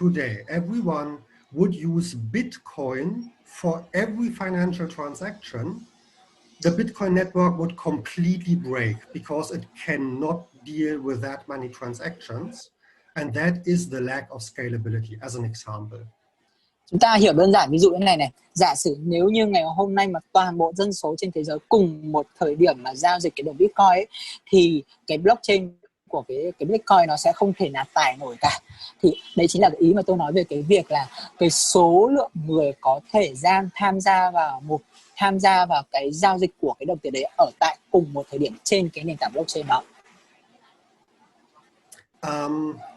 today, everyone would use Bitcoin for every financial transaction, the Bitcoin network would completely break because it cannot deal with that many transactions. And that is the lack of scalability, as an example. Chúng ta hiểu đơn giản ví dụ như này. Giả sử nếu như ngày hôm nay mà toàn bộ dân số trên thế giới cùng một thời điểm mà giao dịch cái đồng Bitcoin ấy, thì cái blockchain của cái Bitcoin nó sẽ không thể nào tải nổi cả. Thì đấy chính là cái ý mà tôi nói về cái việc là cái số lượng người có thể tham gia vào cái giao dịch của cái đồng tiền đấy ở tại cùng một thời điểm trên cái nền tảng blockchain đó.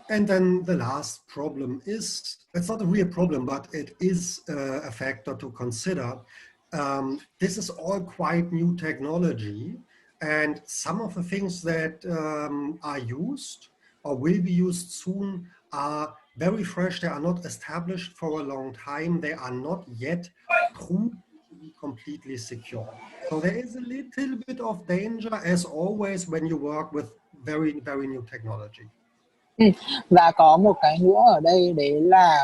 And then the last problem is, it's not a real problem, but it is a factor to consider. This is all quite new technology, and some of the things that are used or will be used soon are very fresh. They are not established for a long time. They are not yet proved to be completely secure. So there is a little bit of danger, as always, when you work with very, very new technology. Và có một cái nữa ở đây, đấy là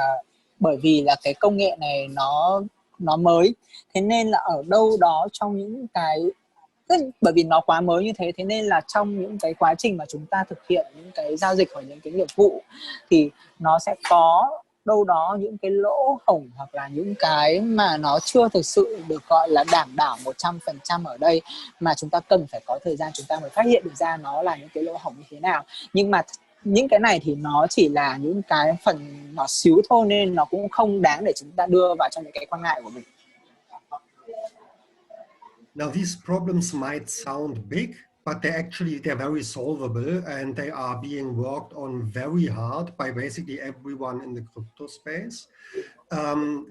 bởi vì là cái công nghệ này nó mới, thế nên là ở đâu đó trong những cái, bởi vì nó quá mới như thế nên là trong những cái quá trình mà chúng ta thực hiện những cái giao dịch hoặc những cái nghiệp vụ thì nó sẽ có đâu đó những cái lỗ hổng hoặc là những cái mà nó chưa thực sự được gọi là đảm bảo 100% ở đây, mà chúng ta cần phải có thời gian chúng ta mới phát hiện được ra nó là những cái lỗ hổng như thế nào. Nhưng mà những cái này thì nó chỉ là những cái phần nhỏ xíu thôi, nên nó cũng không đáng để chúng ta đưa vào trong những cái quan ngại của mình. Now these problems might sound big, but they're very solvable, and they are being worked on very hard by basically everyone in the crypto space.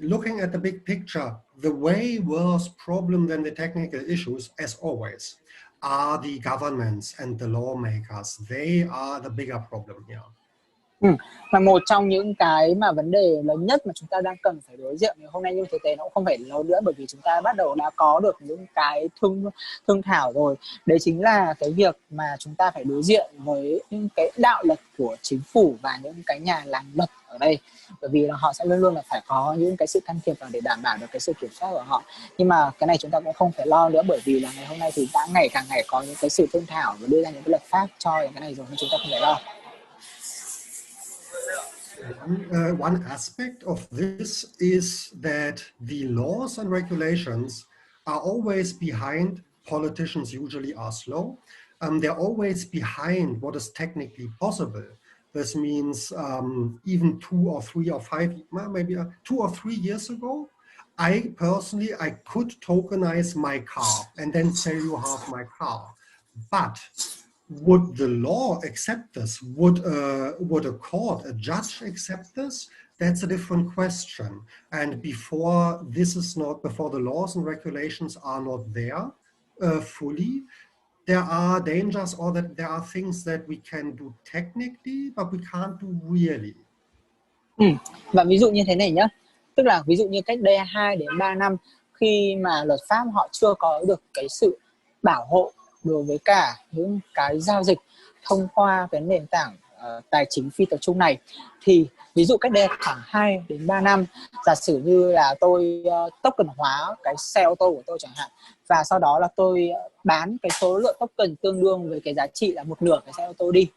Looking at the big picture, the way worse problem than the technical issues, as always, are the governments and the lawmakers. They are the bigger problem here. Và một trong những cái mà vấn đề lớn nhất mà chúng ta đang cần phải đối diện ngày hôm nay, nhưng thực tế nó cũng không phải lớn nữa, bởi vì chúng ta bắt đầu đã có được những cái thương thảo rồi. Đấy chính là cái việc mà chúng ta phải đối diện với những cái đạo luật của chính phủ và những cái nhà làm luật ở đây, bởi vì là họ sẽ luôn luôn là phải có những cái sự can thiệp vào để đảm bảo được cái sự kiểm soát của họ. Nhưng mà cái này chúng ta cũng không phải lo nữa, bởi vì là ngày hôm nay thì đã ngày càng ngày có những cái sự thương thảo và đưa ra những cái luật pháp cho những cái này rồi, nên chúng ta không phải lo. One aspect of this is that the laws and regulations are always behind. Politicians usually are slow. They're always behind what is technically possible. This means even 2 or 3 or 5, maybe 2 or 3 years ago, I could tokenize my car and then sell you half my car. But would the law accept this? Would a court, a judge accept this? That's a different question. And before the laws and regulations are not there fully, there are dangers, or that there are things that we can do technically, but we can't do really. Và ví dụ như thế này nhá, tức là ví dụ như cách đây 2 đến 3 năm, khi mà luật pháp họ chưa có được cái sự bảo hộ đối với cả những cái giao dịch thông qua cái nền tảng tài chính phi tập trung này, thì ví dụ cách đây khoảng 2 đến 3 năm, giả sử như là tôi token hóa cái xe ô tô của tôi chẳng hạn, và sau đó là tôi bán cái số lượng token tương đương với cái giá trị là 1/2 cái xe ô tô đi,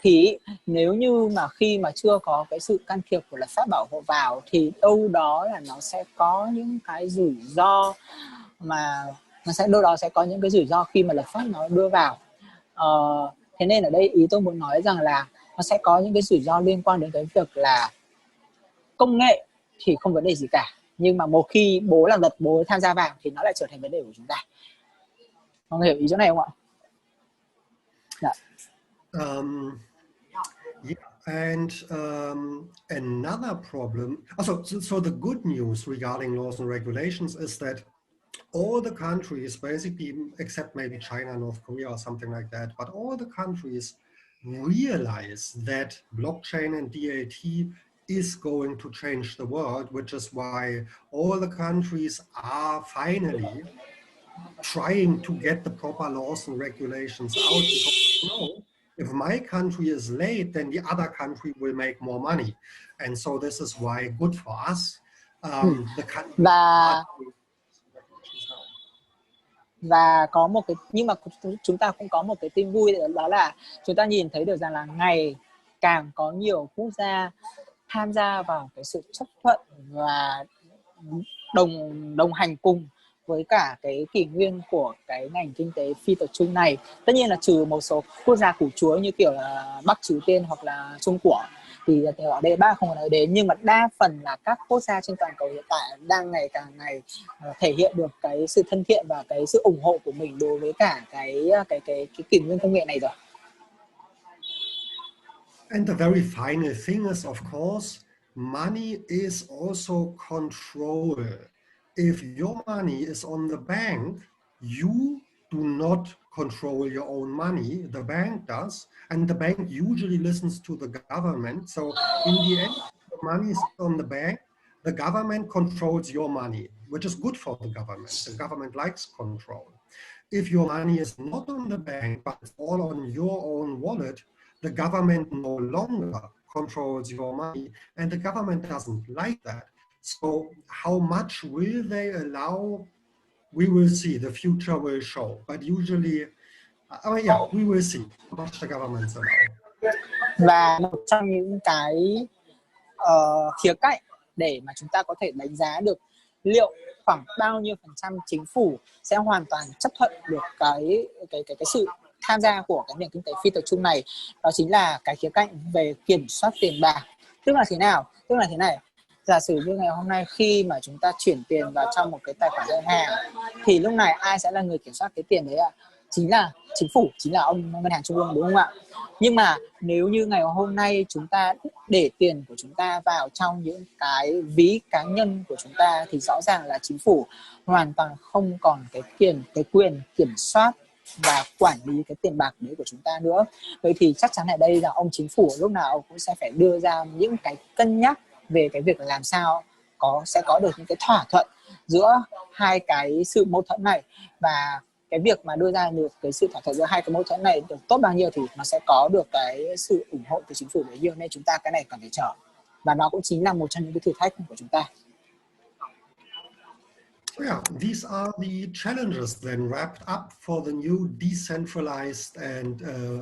thì nếu như mà khi mà chưa có cái sự can thiệp của luật pháp bảo hộ vào, thì đâu đó là nó sẽ có những cái rủi ro, mà đâu đó sẽ có những cái rủi ro khi mà luật pháp nó đưa vào. Thế nên ở đây ý tôi muốn nói rằng là nó sẽ có những cái rủi ro liên quan đến cái việc là công nghệ thì không vấn đề gì cả, nhưng mà một khi bố làm luật, bố tham gia vào thì nó lại trở thành vấn đề của chúng ta. Mọi người hiểu ý chỗ này không ạ? Dạ. Yeah, and another problem. So the good news regarding laws and regulations is that all the countries, basically, except maybe China, North Korea, or something like that, but all the countries realize that blockchain and DAT is going to change the world, which is why all the countries are finally trying to get the proper laws and regulations out. Because, if my country is late, then the other country will make more money. And so this is why good for us. The country Và có một cái, nhưng mà chúng ta cũng có một cái tin vui, đó là chúng ta nhìn thấy được rằng là ngày càng có nhiều quốc gia tham gia vào cái sự chấp thuận và đồng hành cùng với cả cái kỷ nguyên của cái ngành kinh tế phi tập trung này. Tất nhiên là trừ một số quốc gia củ chuối như kiểu là Bắc Triều Tiên hoặc là Trung Quốc, thì ở đây bác không có nói đến, nhưng mà đa phần là các quốc gia trên toàn cầu hiện tại đang ngày càng ngày thể hiện được cái sự thân thiện và cái sự ủng hộ của mình đối với cả cái kỷ nguyên công nghệ này rồi. And the very final thing is, of course, money is also control. If your money is on the bank, you do not control your own money, the bank does, and the bank usually listens to the government. So in the end, the money is on the bank, the government controls your money, which is good for the government. The government likes control. If your money is not on the bank, but it's all on your own wallet, the government no longer controls your money, and the government doesn't like that. So how much will they allow? We will see. The future will show. But usually, we will see how much the governments allow. Và một trong những cái khía cạnh để mà chúng ta có thể đánh giá được liệu khoảng bao nhiêu % chính phủ sẽ hoàn toàn chấp thuận được cái sự tham gia của cái nền kinh tế phi tập trung này, đó chính là cái khía cạnh về kiểm soát tiền bạc. Tức là thế nào? Tức là thế này. Giả sử như ngày hôm nay khi mà chúng ta chuyển tiền vào trong một cái tài khoản ngân hàng, thì lúc này ai sẽ là người kiểm soát cái tiền đấy ạ? chính là chính phủ, chính là ông ngân hàng trung ương, đúng không ạ? Nhưng mà nếu như ngày hôm nay chúng ta để tiền của chúng ta vào trong những cái ví cá nhân của chúng ta thì rõ ràng là chính phủ hoàn toàn không còn cái quyền kiểm soát và quản lý cái tiền bạc đấy của chúng ta nữa. Vậy thì chắc chắn ở đây là ông chính phủ lúc nào cũng sẽ phải đưa ra những cái cân nhắc về cái việc là làm sao sẽ có được những cái thỏa thuận giữa hai cái sự mâu thuẫn này, và cái việc mà đưa ra được cái sự thỏa thuận giữa hai cái mâu thuẫn này được tốt bao nhiêu thì nó sẽ có được cái sự ủng hộ từ chính phủ bấy nhiêu, nên chúng ta cái này cần phải chờ, và nó cũng chính là một trong những cái thử thách của chúng ta. Yeah, these are the challenges then wrapped up for the new decentralized and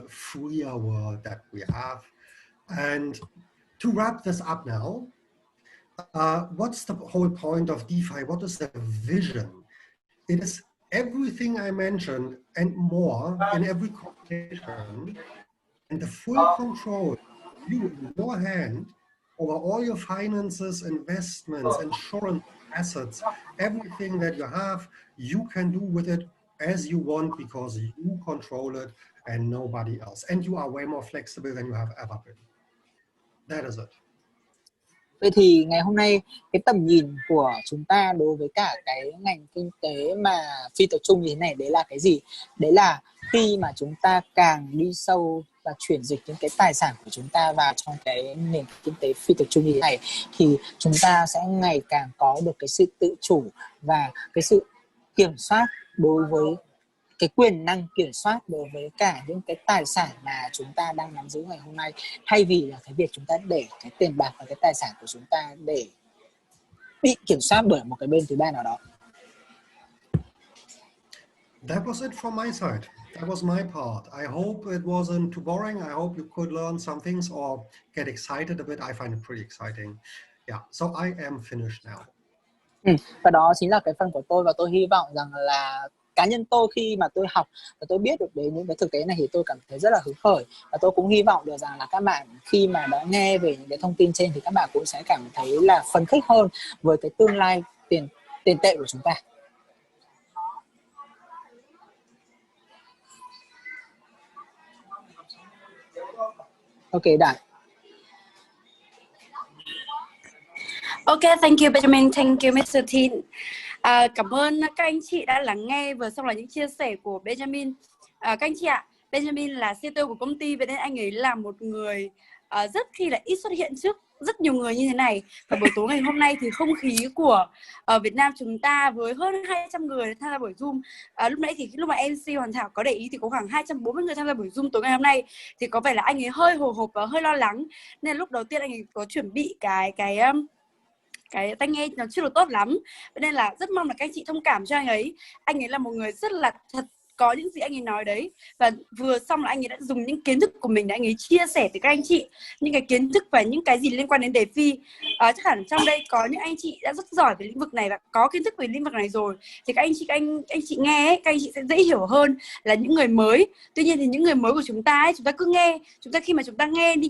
freer world that we have. And to wrap this up now, what's the whole point of DeFi? What is the vision? It is everything I mentioned and more in every conversation, and the full control you in your hand over all your finances, investments, insurance, assets, everything that you have, you can do with it as you want because you control it and nobody else. And you are way more flexible than you have ever been. That is it. Vậy thì ngày hôm nay cái tầm nhìn của chúng ta đối với cả cái ngành kinh tế mà phi tập trung như thế này, đấy là cái gì? Đấy là khi mà chúng ta càng đi sâu và chuyển dịch những cái tài sản của chúng ta vào trong cái nền kinh tế phi tập trung như thế này thì chúng ta sẽ ngày càng có được cái sự tự chủ và cái sự kiểm soát đối với cái quyền năng kiểm soát đối với cả những cái tài sản mà chúng ta đang nắm giữ ngày hôm nay, thay vì là cái việc chúng ta để cái tiền bạc và cái tài sản của chúng ta để bị kiểm soát bởi một cái bên thứ ba nào đó. That was it from my side. That was my part. I hope it wasn't too boring. I hope you could learn some things or get excited a bit. I find it pretty exciting. Yeah, so I am finished now. Và đó chính là cái phần của tôi, và tôi hy vọng rằng là cá nhân tôi khi mà tôi học và tôi biết được đến những cái thực tế này thì tôi cảm thấy rất là hứng khởi, và tôi cũng hy vọng được rằng là các bạn khi mà đã nghe về những cái thông tin trên thì các bạn cũng sẽ cảm thấy là phấn khích hơn với cái tương lai tiền tệ của chúng ta. Ok, Đại. Okay, thank you Benjamin, thank you Mr. Tin. Cảm ơn các anh chị đã lắng nghe, vừa xong là những chia sẻ của Benjamin. Các anh chị ạ, Benjamin là CTO của công ty, vậy nên anh ấy là một người rất khi là ít xuất hiện trước rất nhiều người như thế này. Và buổi tối ngày hôm nay thì không khí của Việt Nam chúng ta với hơn 200 người tham gia buổi Zoom. Lúc nãy thì lúc mà MC Hoàn Thảo có để ý thì có khoảng 240 người tham gia buổi Zoom tối ngày hôm nay, thì có vẻ là anh ấy hơi hồi hộp và hơi lo lắng, nên lúc đầu tiên anh ấy có chuẩn bị cái tai nghe nó chưa được tốt lắm, nên là rất mong là các anh chị thông cảm cho anh ấy. Anh ấy là một người rất là thật, có những gì anh ấy nói đấy, và vừa xong là anh ấy đã dùng những kiến thức của mình để anh ấy chia sẻ với các anh chị những cái kiến thức và những cái gì liên quan đến đề phi. Chắc hẳn trong đây có những anh chị đã rất giỏi về lĩnh vực này và có kiến thức về lĩnh vực này rồi, thì các anh chị nghe ấy, các anh chị sẽ dễ hiểu hơn là những người mới. Tuy nhiên thì những người mới của chúng ta ấy, chúng ta cứ nghe, khi mà chúng ta nghe đi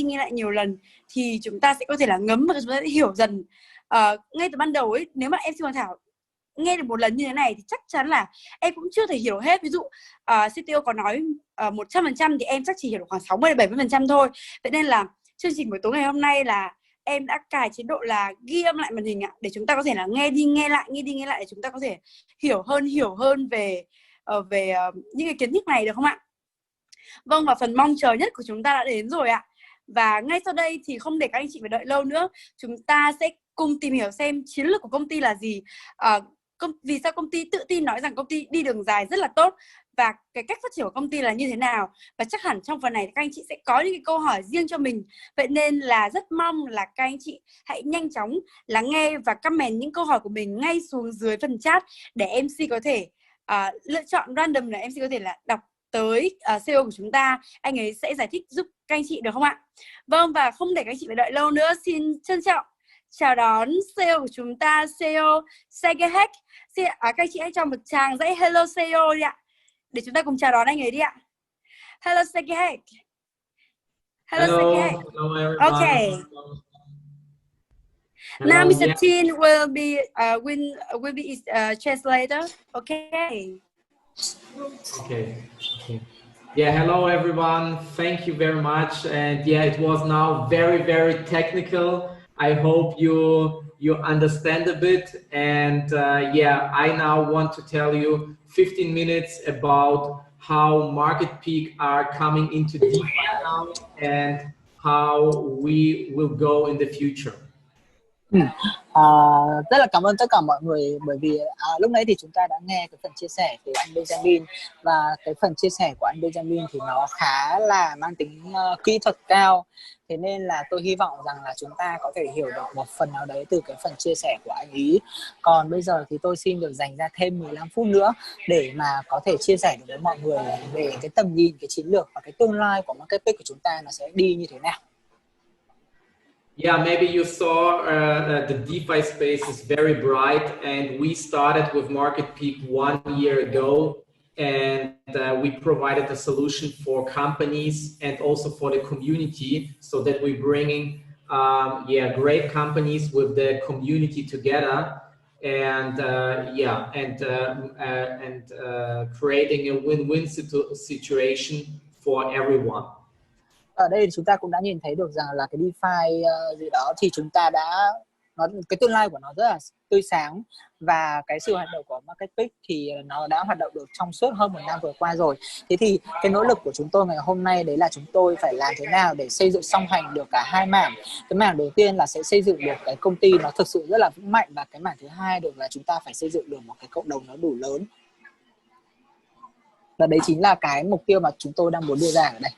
nghe lại nhiều lần thì chúng ta sẽ có thể là ngấm và chúng ta sẽ hiểu dần. Ngay từ ban đầu ấy, nếu mà em MC Hoàng Thảo nghe được một lần như thế này thì chắc chắn là em cũng chưa thể hiểu hết. Ví dụ CTO có nói 100% thì em chắc chỉ hiểu được khoảng 60-70% thôi. Vậy nên là chương trình buổi tối ngày hôm nay là em đã cài chế độ là ghi âm lại màn hình ạ, để chúng ta có thể là nghe đi nghe lại để chúng ta có thể hiểu hơn về những cái kiến thức này, được không ạ? Vâng, và phần mong chờ nhất của chúng ta đã đến rồi ạ. Và ngay sau đây thì không để các anh chị phải đợi lâu nữa, chúng ta sẽ cùng tìm hiểu xem chiến lược của công ty là gì, vì sao công ty tự tin nói rằng công ty đi đường dài rất là tốt, và cái cách phát triển của công ty là như thế nào. Và chắc hẳn trong phần này các anh chị sẽ có những cái câu hỏi riêng cho mình. Vậy nên là rất mong là các anh chị hãy nhanh chóng lắng nghe và comment những câu hỏi của mình ngay xuống dưới phần chat, để MC có thể lựa chọn random, là MC có thể là đọc tới CEO của chúng ta, anh ấy sẽ giải thích giúp các anh chị, được không ạ? Vâng, và không để các anh chị phải đợi lâu nữa, xin trân trọng chào đón CEO của chúng ta, CEO Segehek. Các anh chị hãy cho một tràng dãy hello CEO đi ạ, để chúng ta cùng chào đón anh ấy đi ạ. Hello Segehek. Hello Segehek. Hello everyone. Okay. Hello, Now Mr. yeah. Tin will be translator. Okay. Okay. Okay. Yeah, hello everyone. Thank you very much. And yeah, it was now very, very technical. I hope you understand a bit. And yeah, I now want to tell you 15 minutes about how Marketpeak are coming into DeFi now and how we will go in the future. Rất là cảm ơn tất cả mọi người, bởi vì lúc nãy thì chúng ta đã nghe cái phần chia sẻ từ anh Benjamin, và cái phần chia sẻ của anh Benjamin thì nó khá là mang tính kỹ thuật cao. Thế nên là tôi hy vọng rằng là chúng ta có thể hiểu được một phần nào đấy từ cái phần chia sẻ của anh ý. Còn bây giờ thì tôi xin được dành ra thêm 15 phút nữa để mà có thể chia sẻ được với mọi người về cái tầm nhìn, cái chiến lược và cái tương lai của Marketpeak của chúng ta nó sẽ đi như thế nào. Yeah, maybe you saw the DeFi space is very bright, and we started with Marketpeak 1 year ago, and we provided a solution for companies and also for the community, so that we're bringing great companies with the community together, and creating a win-win situation for everyone. Ở đây chúng ta cũng đã nhìn thấy được rằng là cái DeFi gì đó thì chúng ta đã cái tương lai của nó rất là tươi sáng, và cái sự hoạt động của Marketpeak thì nó đã hoạt động được trong suốt hơn 1 năm vừa qua rồi. Thế thì cái nỗ lực của chúng tôi ngày hôm nay đấy là chúng tôi phải làm thế nào để xây dựng song hành được cả hai mảng. Cái mảng đầu tiên là sẽ xây dựng được cái công ty nó thực sự rất là vững mạnh, và cái mảng thứ hai được là chúng ta phải xây dựng được một cái cộng đồng nó đủ lớn. Và đấy chính là cái mục tiêu mà chúng tôi đang muốn đưa ra ở đây.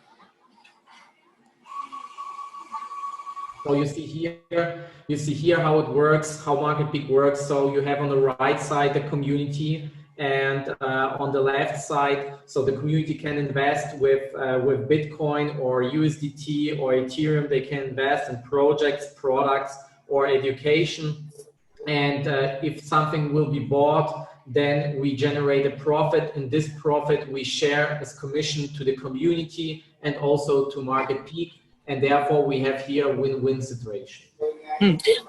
So you see here how it works, how Marketpeak works. So you have on the right side the community, and on the left side, so the community can invest with Bitcoin or USDT or Ethereum. They can invest in projects, products, or education. And if something will be bought, then we generate a profit. In this profit, we share as commission to the community and also to Marketpeak. And therefore we have here a win-win situation.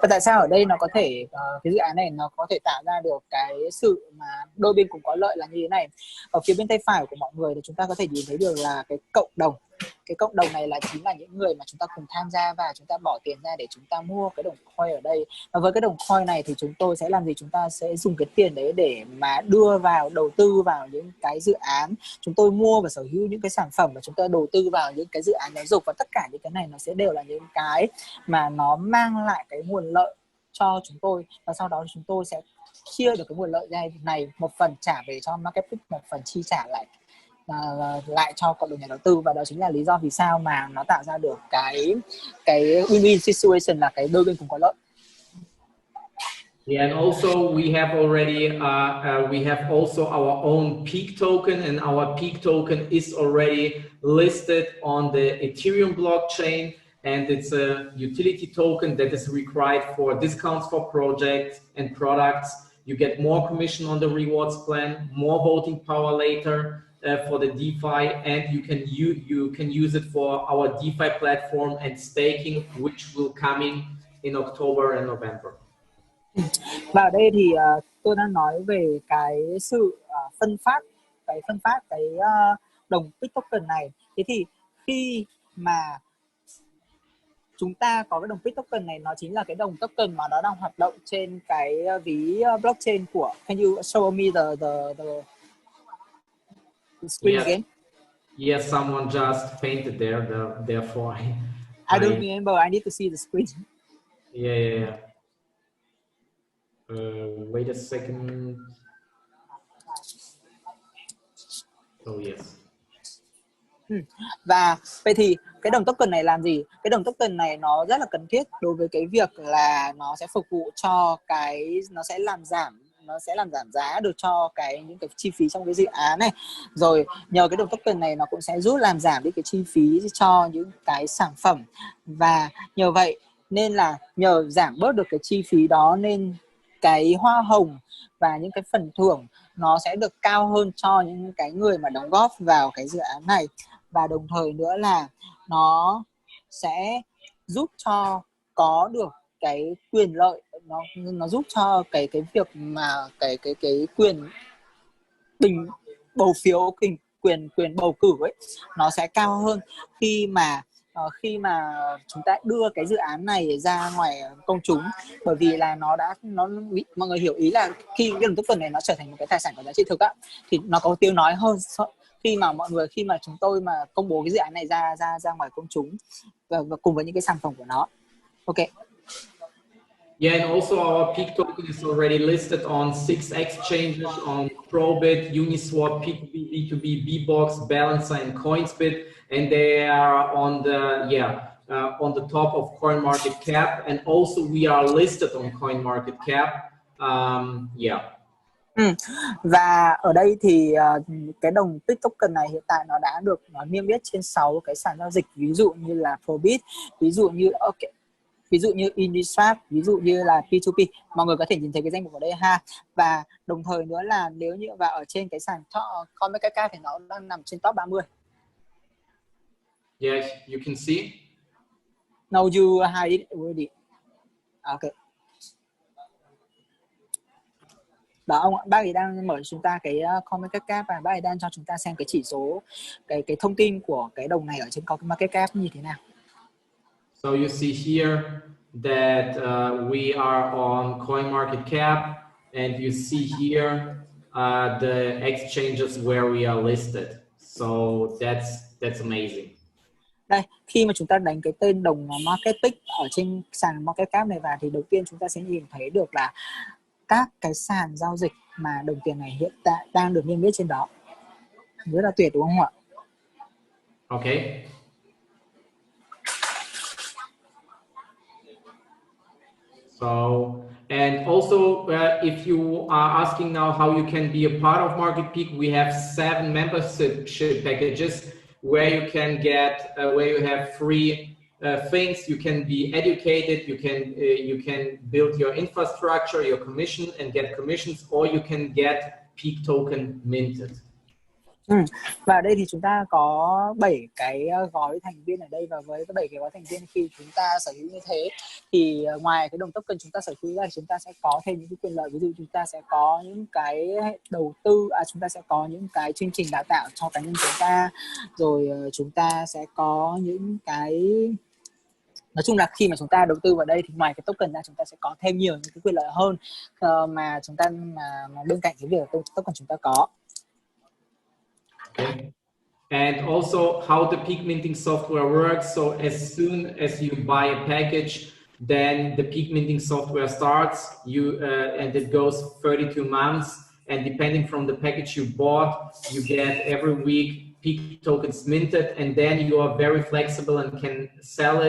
Và tại sao ở đây nó có thể cái dự án này nó có thể tạo ra được cái sự mà đôi bên cùng có lợi là như thế này. Ở phía bên tay phải của mọi người thì chúng ta có thể nhìn thấy được là cái cộng đồng. Cái cộng đồng này là chính là những người mà chúng ta cùng tham gia và chúng ta bỏ tiền ra để chúng ta mua cái đồng coin ở đây. Và với cái đồng coin này thì chúng tôi sẽ làm gì? Chúng ta sẽ dùng cái tiền đấy để mà đưa vào, đầu tư vào những cái dự án. Chúng tôi mua và sở hữu những cái sản phẩm, và chúng ta đầu tư vào những cái dự án giáo dục, và tất cả những cái này nó sẽ đều là những cái mà nó mang lại cái nguồn lợi cho chúng tôi, và sau đó chúng tôi sẽ chia được cái nguồn lợi này, một phần trả về cho Marketpeak, một phần chi trả lại cho cộng đồng nhà đầu tư. Và đó chính là lý do vì sao mà nó tạo ra được cái win-win situation, là cái đôi bên cùng có lợi. Yeah, and also we have already we have also our own Peak token, and our Peak token is already listed on the Ethereum blockchain, and it's a utility token that is required for discounts for projects and products. You get more commission on the rewards plan, more voting power later for the DeFi, and you can use it for our DeFi platform and staking, which will coming in October and November. Và ở đây thì tôi đang nói về cái sự phân phát cái đồng Peak token này. Thế thì khi mà chúng ta có cái đồng Peak token này, nó chính là cái đồng token mà nó đang hoạt động trên cái ví blockchain của. Can you show me the screen again? Yes, someone just painted there, therefore I don't remember. I need to see the screen. Yeah. Wait a second. Oh yes. Và vậy thì cái đồng token này làm gì? Cái đồng token này nó rất là cần thiết đối với cái việc là nó sẽ phục vụ cho nó sẽ làm giảm giá được cho những cái chi phí trong cái dự án này. Rồi nhờ cái đồng token này nó cũng sẽ giúp làm giảm đi cái chi phí cho những cái sản phẩm, và nhờ vậy nên là nhờ giảm bớt được cái chi phí đó nên cái hoa hồng và những cái phần thưởng nó sẽ được cao hơn cho những cái người mà đóng góp vào cái dự án này. Và đồng thời nữa là nó sẽ giúp cho có được cái quyền lợi, nó giúp cho cái việc mà cái quyền bầu phiếu, quyền bầu cử ấy nó sẽ cao hơn khi mà chúng ta đưa cái dự án này ra ngoài công chúng, bởi vì là mọi người hiểu ý là khi cái đồng token này nó trở thành một cái tài sản có giá trị thực á, thì nó có tiếng nói hơn khi mà chúng tôi mà công bố cái dự án này ra ngoài công chúng và cùng với những cái sản phẩm của nó. Ok. Yeah, and also our Peak token is already listed on 6 exchanges, on Probit, Uniswap, P2B, B2B, Bbox, Balancer, and Coinsbit, and they are on the top of CoinMarketCap, and also we are listed on CoinMarketCap. Và ở đây thì cái đồng tích token này hiện tại nó đã được niêm yết trên 6 cái sàn giao dịch, ví dụ như là Probit, ví dụ như Uniswap, ví dụ như là P2P. Mọi người có thể nhìn thấy cái danh mục ở đây ha. Và đồng thời nữa là nếu như và ở trên cái sàn CoinMarketCap thì nó đang nằm trên top 30. Yes, you can see. No, you hide it already. Okay. Đó, ông bác ấy đang mở cho chúng ta cái CoinMarketCap và bác ấy đang cho chúng ta xem cái chỉ số, cái thông tin của cái đồng này ở trên CoinMarketCap như thế nào. So you see here that we are on CoinMarketCap, and you see here the exchanges where we are listed. So that's amazing. Đây, khi mà chúng ta đánh cái tên đồng Marketpeak ở trên sàn MarketCap này vào thì đầu tiên chúng ta sẽ nhìn thấy được là các cái sàn giao dịch mà đồng tiền này hiện tại đang được niêm yết trên đó. Rất là tuyệt đúng không ạ? Okay. So, and also, if you are asking now how you can be a part of Marketpeak, we have 7 membership packages where you can get, where you have free things. You can be educated, you can build your infrastructure, your commission, and get commissions, or you can get Peak token minted. Và ở đây thì chúng ta có 7 cái gói thành viên ở đây, và với cái 7 cái gói thành viên khi chúng ta sở hữu như thế thì ngoài cái đồng token chúng ta sở hữu ra thì chúng ta sẽ có thêm những cái quyền lợi, ví dụ chúng ta sẽ có những cái đầu tư, chúng ta sẽ có những cái chương trình đào tạo cho cá nhân chúng ta, rồi chúng ta sẽ có những cái, nói chung là khi mà chúng ta đầu tư vào đây thì ngoài cái token ra chúng ta sẽ có thêm nhiều những cái quyền lợi hơn mà chúng ta mà bên cạnh cái việc token chúng ta có. Okay. And also how the peak minting software works. So as soon as you buy a package, then the peak minting software starts, and it goes 32 months. And depending from the package you bought, you get every week peak tokens minted, and then you are very flexible and can sell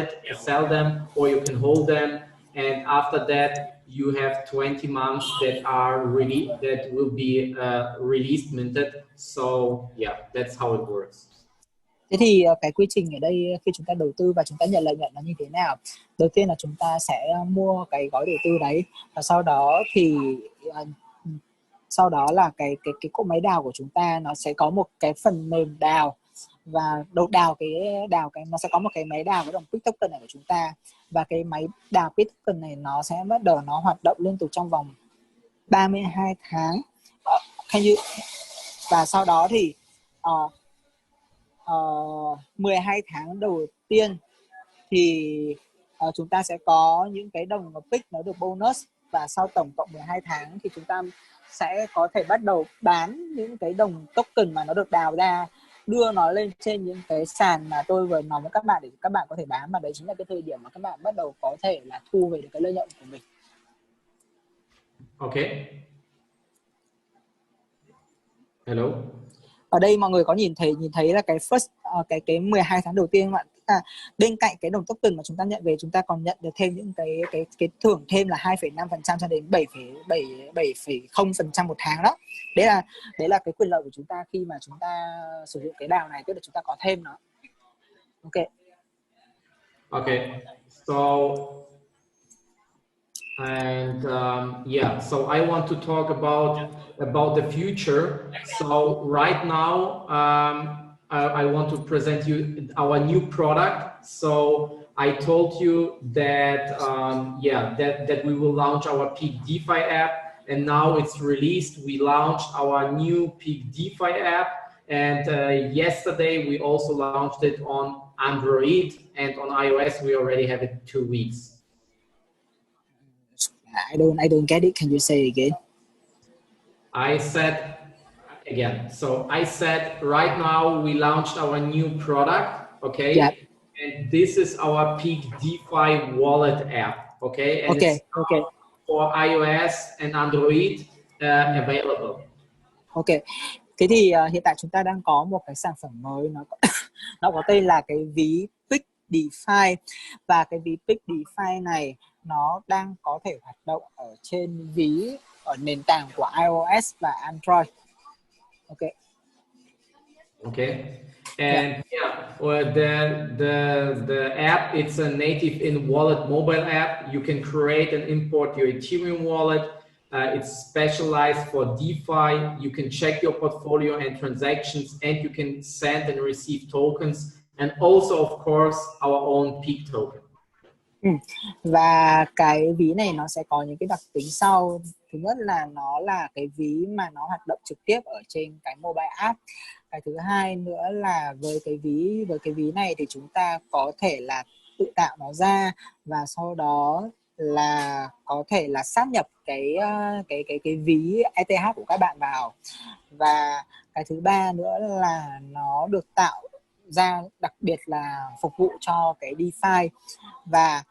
them, or you can hold them. And after that, you have 20 months that will be released minted. So yeah, that's how it works. Thế thì cái quy trình ở đây khi chúng ta đầu tư và chúng ta nhận lợi nhuận nó như thế nào? Đầu tiên là chúng ta sẽ mua cái gói đầu tư đấy, và sau đó là cái cỗ máy đào của chúng ta nó sẽ có một cái phần mềm đào, và đào nó sẽ có một cái máy đào cái đồng Peak token này của chúng ta, và cái máy đào Peak token này nó sẽ bắt đầu nó hoạt động liên tục trong vòng 32 tháng. Và sau đó thì 12 tháng đầu tiên thì chúng ta sẽ có những cái đồng Peak nó được bonus, và sau tổng cộng 12 tháng thì chúng ta sẽ có thể bắt đầu bán những cái đồng token mà nó được đào ra, đưa nó lên trên những cái sàn mà tôi vừa nói với các bạn để các bạn có thể bán, và đấy chính là cái thời điểm mà các bạn bắt đầu có thể là thu về được cái lợi nhuận của mình. Okay. Hello. Ở đây mọi người có nhìn thấy là cái first cái 12 tháng đầu tiên các bạn, bên cạnh cái đồng token mà chúng ta nhận về, chúng ta còn nhận được thêm những cái thưởng thêm là 2,5% cho đến 7,0% một tháng đó. Đấy là cái quyền lợi của chúng ta khi mà chúng ta sử dụng cái đào này, tức là chúng ta có thêm nó. Ok. Okay. So and so I want to talk about the future. So right now I want to present you our new product. So I told you that that we will launch our Peak DeFi app, and now it's released. We launched our new Peak DeFi app, and yesterday we also launched it on Android, and on iOS we already have it 2 weeks. I don't get it. Can you say again? I said again. So I said right now we launched our new product, okay? Yeah. And this is our Peak DeFi wallet app, okay? And Okay, it's okay. for iOS and Android available. Ok. Thế thì hiện tại chúng ta đang có một cái sản phẩm mới, nó có tên là cái ví Peak DeFi, và cái ví Peak DeFi này nó đang có thể hoạt động ở trên ví ở nền tảng của iOS và Android. Ok. Okay. And well, the app, it's a native in wallet mobile app. You can create and import your Ethereum wallet. It's specialized for DeFi. You can check your portfolio and transactions, and you can send and receive tokens, and also, of course, our own Peak token. Và cái ví này nó sẽ có những cái đặc tính sau. Thứ nhất là nó là cái ví mà nó hoạt động trực tiếp ở trên cái mobile app. Cái thứ hai nữa là với cái ví này thì chúng ta có thể là tự tạo nó ra, và sau đó là có thể là sát nhập cái ví ETH của các bạn vào. Và cái thứ ba nữa là nó được tạo ra đặc biệt là phục vụ cho cái DeFi. Và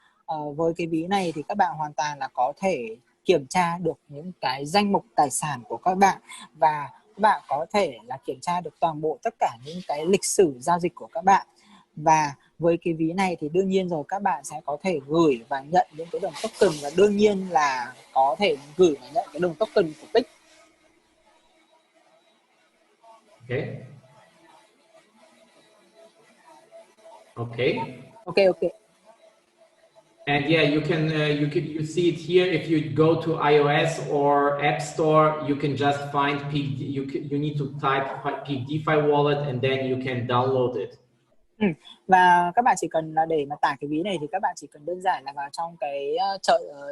với cái ví này thì các bạn hoàn toàn là có thể kiểm tra được những cái danh mục tài sản của các bạn, và các bạn có thể là kiểm tra được toàn bộ tất cả những cái lịch sử giao dịch của các bạn. Và với cái ví này thì đương nhiên rồi các bạn sẽ có thể gửi và nhận những cái đồng token, và đương nhiên là có thể gửi và nhận cái đồng token của Peak. Okay. Okay. Okay, okay. And yeah, you see it here. If you go to iOS or App Store, you can just find Peak. You need to type Peak DeFi wallet, and then you can download it. Và các bạn chỉ cần là để mà tải cái ví này thì các bạn chỉ cần đơn giản là vào trong cái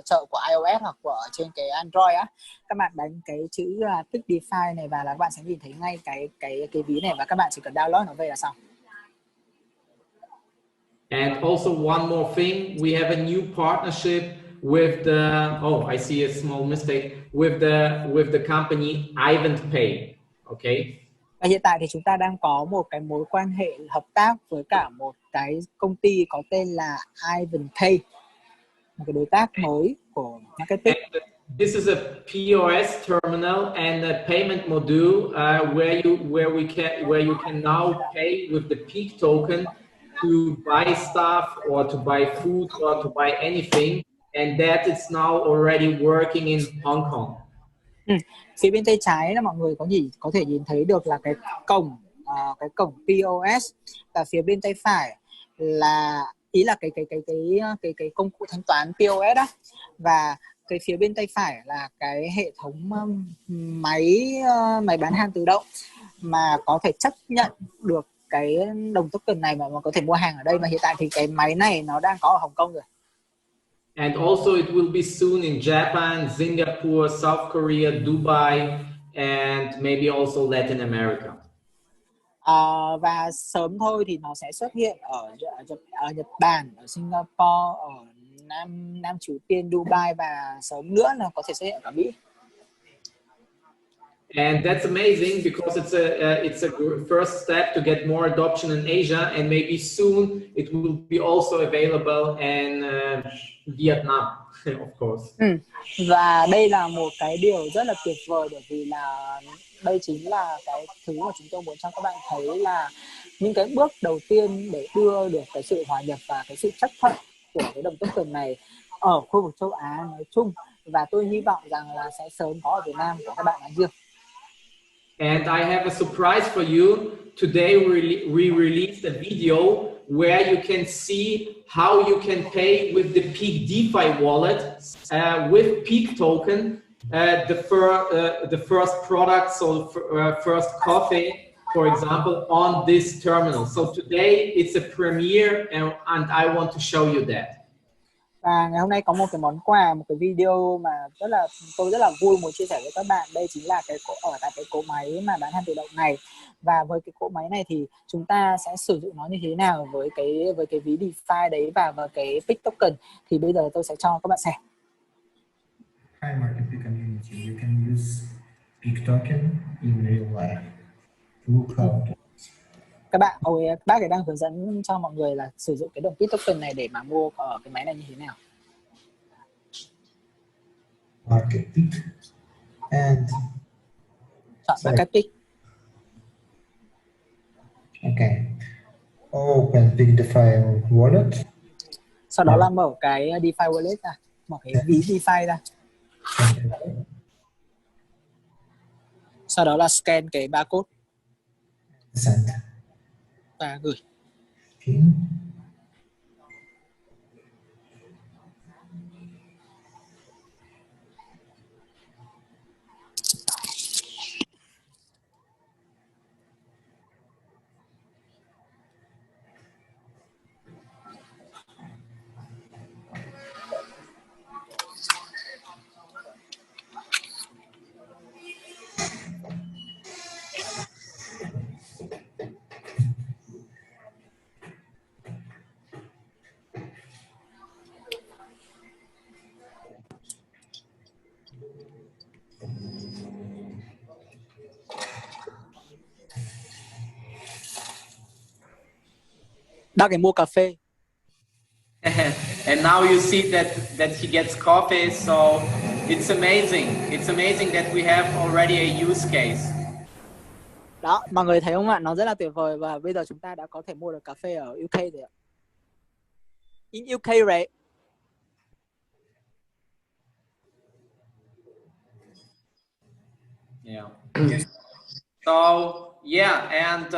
chợ của iOS hoặc của trên cái Android á, các bạn đánh cái chữ Peak DeFi này và là các bạn sẽ nhìn thấy ngay cái ví này, và các bạn chỉ cần download nó về là xong. And also one more thing, we have a new partnership with the I see a small mistake with the company Pay. Okay. Và hiện tại thì chúng ta đang có một cái mối quan hệ hợp tác với cả một cái công ty có tên là Pay, một cái đối tác mới của Marketpeak. This is a POS terminal and a payment module where you can now pay with the Peak token to buy stuff or to buy food or to buy anything, and that is now already working in Hong Kong. Phía bên tay trái là mọi người có thể nhìn thấy được là cái cổng POS, và phía bên tay phải là cái công cụ thanh toán POS đó, và cái phía bên tay phải là cái hệ thống máy bán hàng tự động mà có thể chấp nhận được cái đồng token này mà có thể mua hàng ở đây. Mà hiện tại thì cái máy này nó đang có ở Hồng Kông rồi. And also it will be soon in Japan, Singapore, South Korea, Dubai, and maybe also Latin America. Và sớm thôi thì nó sẽ xuất hiện ở Nhật Bản, ở Singapore, ở Nam Triều Tiên, Dubai, và sớm nữa là có thể xuất hiện ở Mỹ. And that's amazing because it's a first step to get more adoption in Asia, and maybe soon it will be also available in Vietnam, of course. Và đây là một cái điều rất là tuyệt vời, bởi vì là đây chính là cái thứ mà chúng tôi muốn cho các bạn thấy là những cái bước đầu tiên để đưa được cái sự hòa nhập và cái sự chấp thuận của cái đồng token này ở khu vực châu Á nói chung, và tôi hy vọng rằng là sẽ sớm có ở Việt Nam của các bạn nói riêng. And I have a surprise for you. Today we released a video where you can see how you can pay with the Peak DeFi wallet with Peak token. The first product, so first coffee, for example, on this terminal. So today it's a premiere, and I want to show you that. Và ngày hôm nay có một cái món quà, một cái video mà tôi rất là vui muốn chia sẻ với các bạn. Đây chính là ở tại cái cỗ máy mà bán hàng tự động này. Và với cái cỗ máy này thì chúng ta sẽ sử dụng nó như thế nào với cái ví DeFi đấy và với cái Pick token, thì bây giờ tôi sẽ cho các bạn xem. Hi Marketpeak community, you can use Pick token in real life. Look how to. Các bác ấy đang hướng dẫn cho mọi người là sử dụng cái đồng Pick token này để mà mua ở cái máy này như thế nào. Marketpeak and Chọn Marketpeak. Okay. Open Pick DeFi wallet. Sau đó là mở cái DeFi wallet ra, mở cái ví DeFi ra. Sau đó là scan cái barcode Send. và gửi. Okay. Bác ấy mua cà phê. And now you see that he gets coffee, so it's amazing. It's amazing that we have already a use case. Đó, mọi người thấy không ạ? Nó rất là tuyệt vời và bây giờ chúng ta đã có thể mua được cà phê ở UK rồi ạ. In UK, right? Yeah. So yeah, and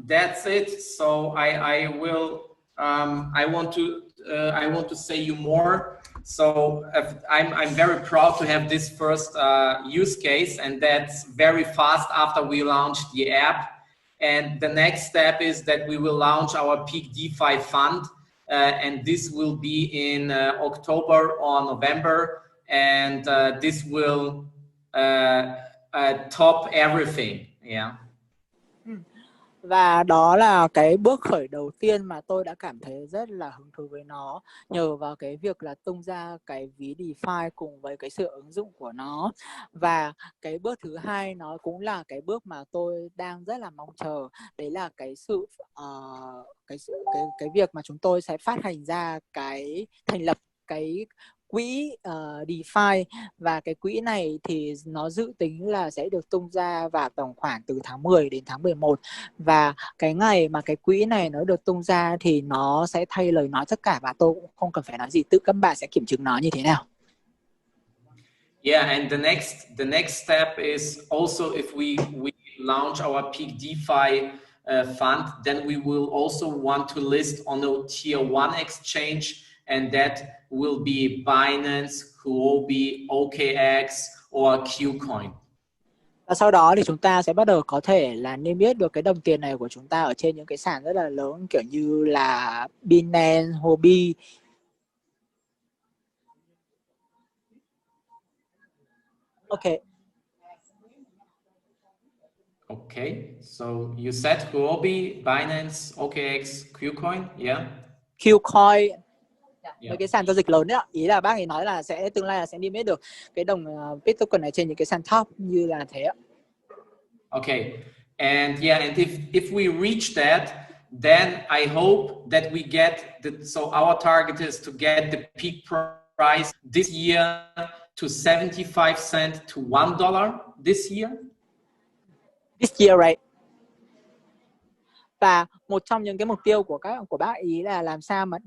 that's it. So I will. I want to say you more. So I'm very proud to have this first use case, and that's very fast after we launched the app. And the next step is that we will launch our Peak DeFi fund, and this will be in October or November, and this will top everything. Yeah. Và đó là cái bước khởi đầu tiên mà tôi đã cảm thấy rất là hứng thú với nó, nhờ vào cái việc là tung ra cái ví DeFi cùng với cái sự ứng dụng của nó. Và cái bước thứ hai nó cũng là cái bước mà tôi đang rất là mong chờ, đấy là cái việc mà chúng tôi sẽ phát hành ra thành lập cái quỹ DeFi, và cái quỹ này thì nó dự tính là sẽ được tung ra vào tầm khoảng từ tháng 10 đến tháng 11, và cái ngày mà cái quỹ này nó được tung ra thì nó sẽ thay lời nói tất cả, và tôi cũng không cần phải nói gì, tự các bạn sẽ kiểm chứng nó như thế nào. Yeah, and the next step is also if we launch our Peak DeFi fund, then we will also want to list on a tier 1 exchange, and that will be Binance, Huobi, OKX or Qcoin. Và sau đó thì chúng ta sẽ bắt đầu có thể là niêm yết được cái đồng tiền này của chúng ta ở trên những cái sàn rất là lớn, kiểu như là Binance, Huobi. Okay. Okay, so you said Huobi, Binance, OKX, Qcoin, yeah? Qcoin. Yeah. Mấy cái sàn giao dịch lớn đấy ạ. Ý là bác ấy nói là tương lai là sẽ niêm yết được cái đồng Pick token này trên những cái sàn top như là thế ạ. Okay, and yeah, and if we reach that, then I hope that we get so our target is to get the peak price this year to 75 cents to $1 this year. This year, right? Và một trong những cái mục tiêu của bác ý là làm sao mà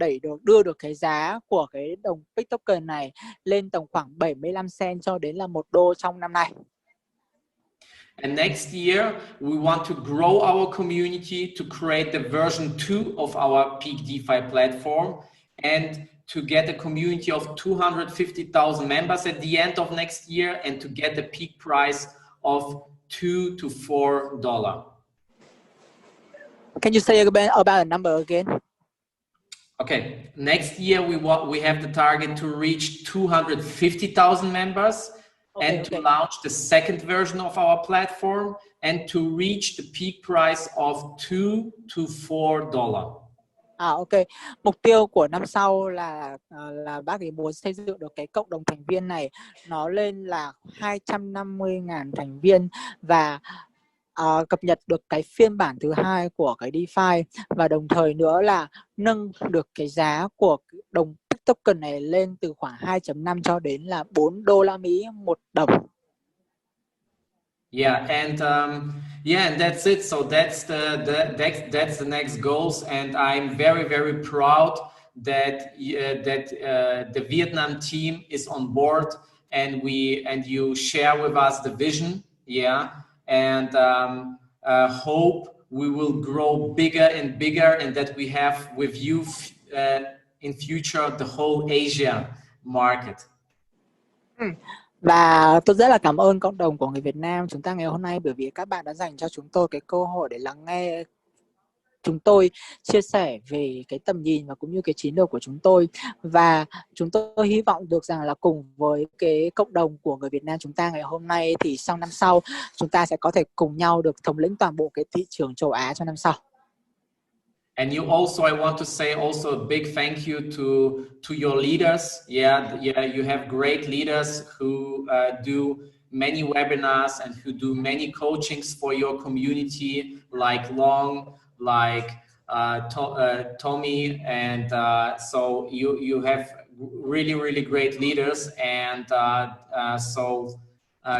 đưa được cái giá của cái đồng Pick token này lên tầm khoảng 75 cent cho đến là $1 trong năm nay. And next year, we want to grow our community to create the version 2 of our Peak DeFi platform, and to get a community of 250,000 members at the end of next year, and to get the peak price of $2 to $4. Can you say about the number again? Okay, next year we have the target to reach 250,000 members and to launch the second version of our platform and to reach the peak price of $2 to $4. Ok, mục tiêu của năm sau là bác ấy muốn xây dựng được cái cộng đồng thành viên này nó lên là 250.000 thành viên và cập nhật được cái phiên bản thứ hai của cái DeFi và đồng thời nữa là nâng được cái giá của đồng token này lên từ khoảng 2.5 cho đến là $4 một đồng. Yeah, and and that's it. So that's the next goals, and I'm very, very proud that the Vietnam team is on board, and you share with us the vision. Yeah, and hope we will grow bigger and bigger, and that we have with you in future the whole Asia market. Và tôi rất là cảm ơn cộng đồng của người Việt Nam chúng ta ngày hôm nay bởi vì các bạn đã dành cho chúng tôi cái cơ hội để lắng nghe chúng tôi chia sẻ về cái tầm nhìn và cũng như cái chiến lược của chúng tôi. Và chúng tôi hy vọng được rằng là cùng với cái cộng đồng của người Việt Nam chúng ta ngày hôm nay thì sau năm sau chúng ta sẽ có thể cùng nhau được thống lĩnh toàn bộ cái thị trường châu Á cho năm sau. And you also, I want to say also a big thank you to your leaders. Yeah, you have great leaders who do many webinars and who do many coachings for your community, like Long, like Tommy, and so you have really, really great leaders, and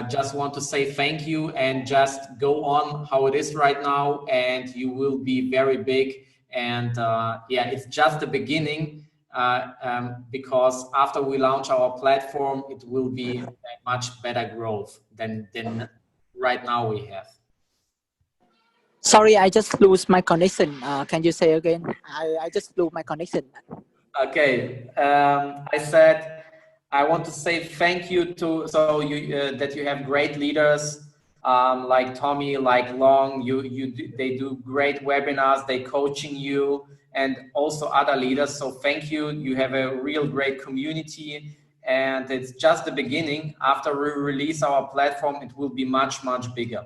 just want to say thank you and just go on how it is right now, and you will be very big. And it's just the beginning because after we launch our platform, it will be a much better growth than right now we have. Sorry, I just lose my connection. Can you say again? I just lose my connection. Okay, I said I want to say thank you to that you have great leaders. Like Tommy, like Long, they do great webinars, they coaching you, and also other leaders. So thank you. You have a real great community, and it's just the beginning. After we release our platform, it will be much, much bigger.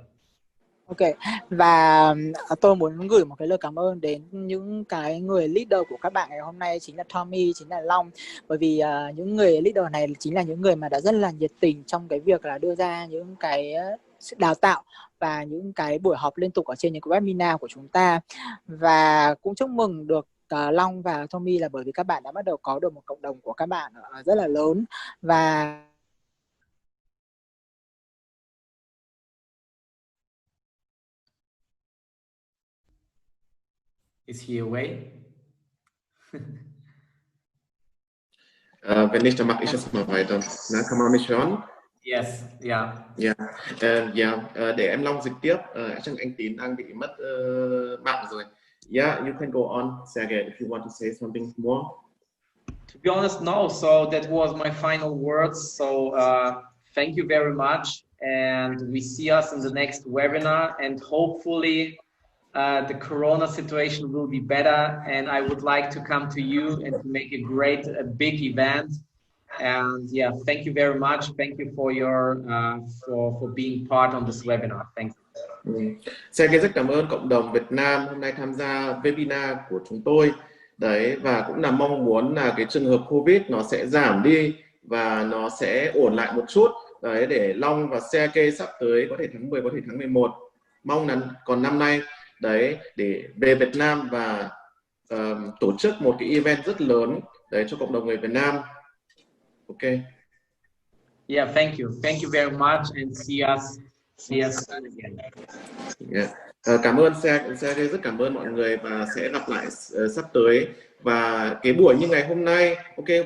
Ok, và tôi muốn gửi một cái lời cảm ơn đến những cái người leader của các bạn ngày hôm nay, chính là Tommy, chính là Long. Bởi vì những người leader này chính là những người mà đã rất là nhiệt tình trong cái việc là đưa ra những cái sự đào tạo và những cái buổi họp liên tục ở trên những cái webinar của chúng ta. Và cũng chúc mừng được Long và Tommy là bởi vì các bạn đã bắt đầu có được một cộng đồng của các bạn rất là lớn. Và Is he away? Wenn nicht, dann mache ich es mal weiter. Na, kann man mich hören? Yes, yeah. Để em Long dịch tiếp. Chắc anh Tín đang bị mất mạng rồi. Yeah, you can go on, Sergey, if you want to say something more. To be honest, no. So that was my final words. So thank you very much, and we see us in the next webinar, and hopefully the corona situation will be better, and I would like to come to you and to make a big event. And yeah, thank you very much. Thank you for your for being part on this webinar. Thank you. Sergey rất cảm ơn cộng đồng Việt Nam hôm nay tham gia webinar của chúng tôi. Đấy, và cũng là mong muốn là cái trường hợp Covid nó sẽ giảm đi và nó sẽ ổn lại một chút. Đấy, để Long và Sergey sắp tới có thể tháng 10, có thể tháng 11. Mong là còn năm nay đấy để về Việt Nam và tổ chức một cái event rất lớn đấy cho cộng đồng người Việt Nam. Ok. Yeah, thank you very much, and see us again. Yeah. Cảm ơn Sergey, rất cảm ơn mọi người và sẽ gặp lại sắp tới. Và cái buổi như ngày hôm nay,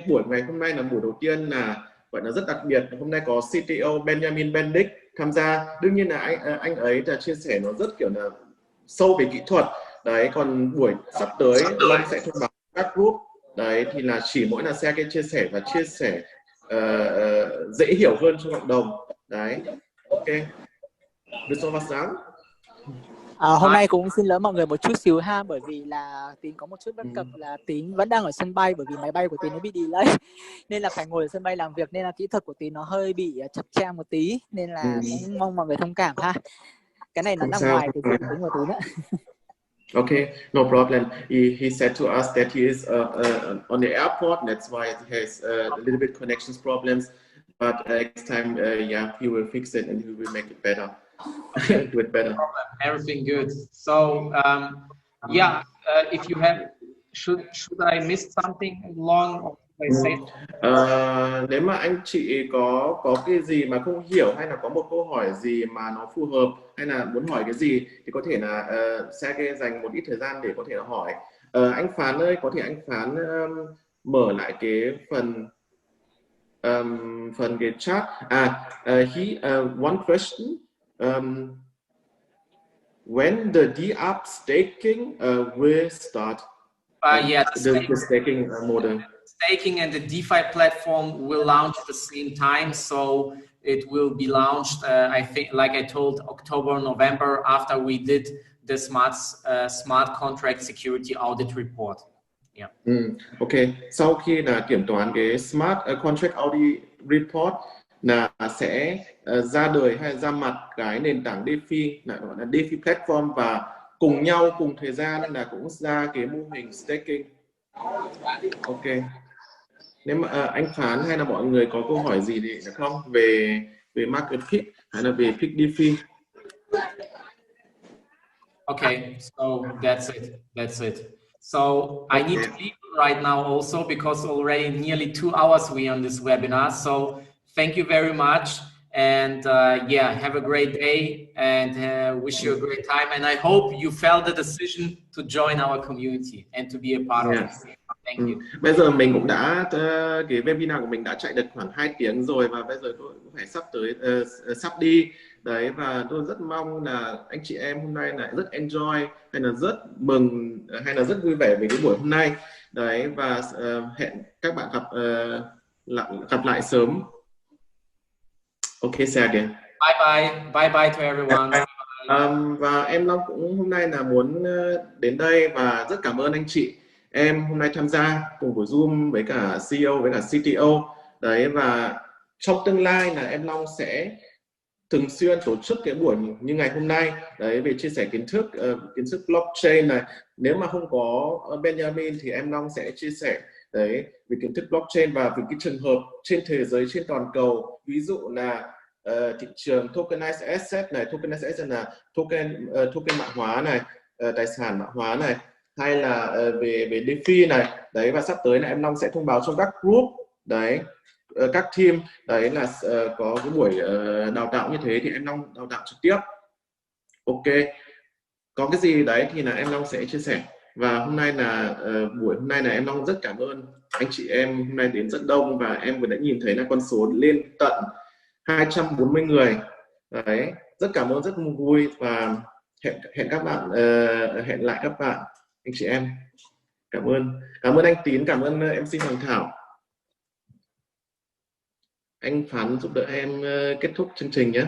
buổi ngày hôm nay là buổi đầu tiên là gọi là rất đặc biệt. Hôm nay có CTO Benjamin Bendick tham gia. Đương nhiên là anh ấy là chia sẻ nó rất kiểu là sâu về kỹ thuật. Đấy, còn buổi sắp tới Long sẽ thông báo các group. Đấy thì là chỉ mỗi là Sergey chia sẻ và chia sẻ dễ hiểu hơn cho cộng đồng. Đấy. Ok. Willst du noch was sagen? Hôm nay cũng xin lỗi mọi người một chút xíu ha, bởi vì là Tín có một chút bất cập là Tín vẫn đang ở sân bay, bởi vì máy bay của Tín nó bị delay nên là phải ngồi ở sân bay làm việc, nên là kỹ thuật của Tín nó hơi bị chập chang một tí, nên là cũng mong mọi người thông cảm ha. Cái này nó nằm ngoài cái dự tính của Tín á. Okay, no problem. He said to us that he is on the airport. That's why he has a little bit connections problems. But next time, yeah, he will fix it and he will make it better. Okay. Do it better. Everything good. So yeah, if you have, should I miss something long? Or nếu mà anh chị có cái gì mà không hiểu, hay là có một câu hỏi gì mà nó phù hợp, hay là muốn hỏi cái gì thì có thể là Sergey dành một ít thời gian để có thể hỏi. Anh Phán ơi, có thể anh Phán mở lại cái phần cái chat. One question. When the DApp staking will start? Yeah, the staking model. Staking and the DeFi platform will launch at the same time, so it will be launched, I think, like I told, October, November, after we did the smart contract security audit report. Yeah. Ok. Sau khi là kiểm toán cái smart contract audit report là sẽ ra đời hay ra mặt cái nền tảng DeFi, gọi là DeFi platform, và cùng nhau cùng thời gian là cũng ra cái mô hình staking. Ok. Nếu mà anh Phán hay là mọi người có câu hỏi gì thì không về Marketpeak hay là về Pick DeFi? Okay, so that's it. So I need to leave right now also, because already nearly 2 hours we on this webinar. So thank you very much, and yeah, have a great day, and wish you a great time. And I hope you felt the decision to join our community and to be a part of it. Thank you. Bây giờ mình cũng đã cái webinar của mình đã chạy được khoảng 2 tiếng rồi, và bây giờ tôi cũng phải sắp đi đấy, và tôi rất mong là anh chị em hôm nay lại rất enjoy, hay là rất mừng, hay là rất vui vẻ về cái buổi hôm nay đấy, và hẹn các bạn gặp lại sớm. Ok, Sergey. Bye bye to everyone. Và em Long cũng hôm nay là muốn đến đây và rất cảm ơn anh chị em hôm nay tham gia cùng buổi Zoom với cả CEO với cả CTO đấy, và trong tương lai là em Long sẽ thường xuyên tổ chức cái buổi như ngày hôm nay đấy, về chia sẻ kiến thức blockchain này. Nếu mà không có Benjamin thì em Long sẽ chia sẻ đấy về kiến thức blockchain và về cái trường hợp trên thế giới, trên toàn cầu, ví dụ là thị trường tokenized asset này. Tokenized asset là token mã hóa này, tài sản mã hóa này, hay là về DeFi này đấy. Và sắp tới là em Long sẽ thông báo trong các group đấy, các team đấy là có cái buổi đào tạo như thế thì em Long đào tạo trực tiếp. Ok, có cái gì đấy thì là em Long sẽ chia sẻ. Và hôm nay là buổi hôm nay là em Long rất cảm ơn anh chị em hôm nay đến rất đông, và em vừa đã nhìn thấy là con số lên tận 240 người đấy. Rất cảm ơn, rất vui, và hẹn các bạn, hẹn lại các bạn anh chị em. Cảm ơn anh Tín, cảm ơn MC Hoàng Thảo. Anh Phán giúp đỡ em kết thúc chương trình nhé.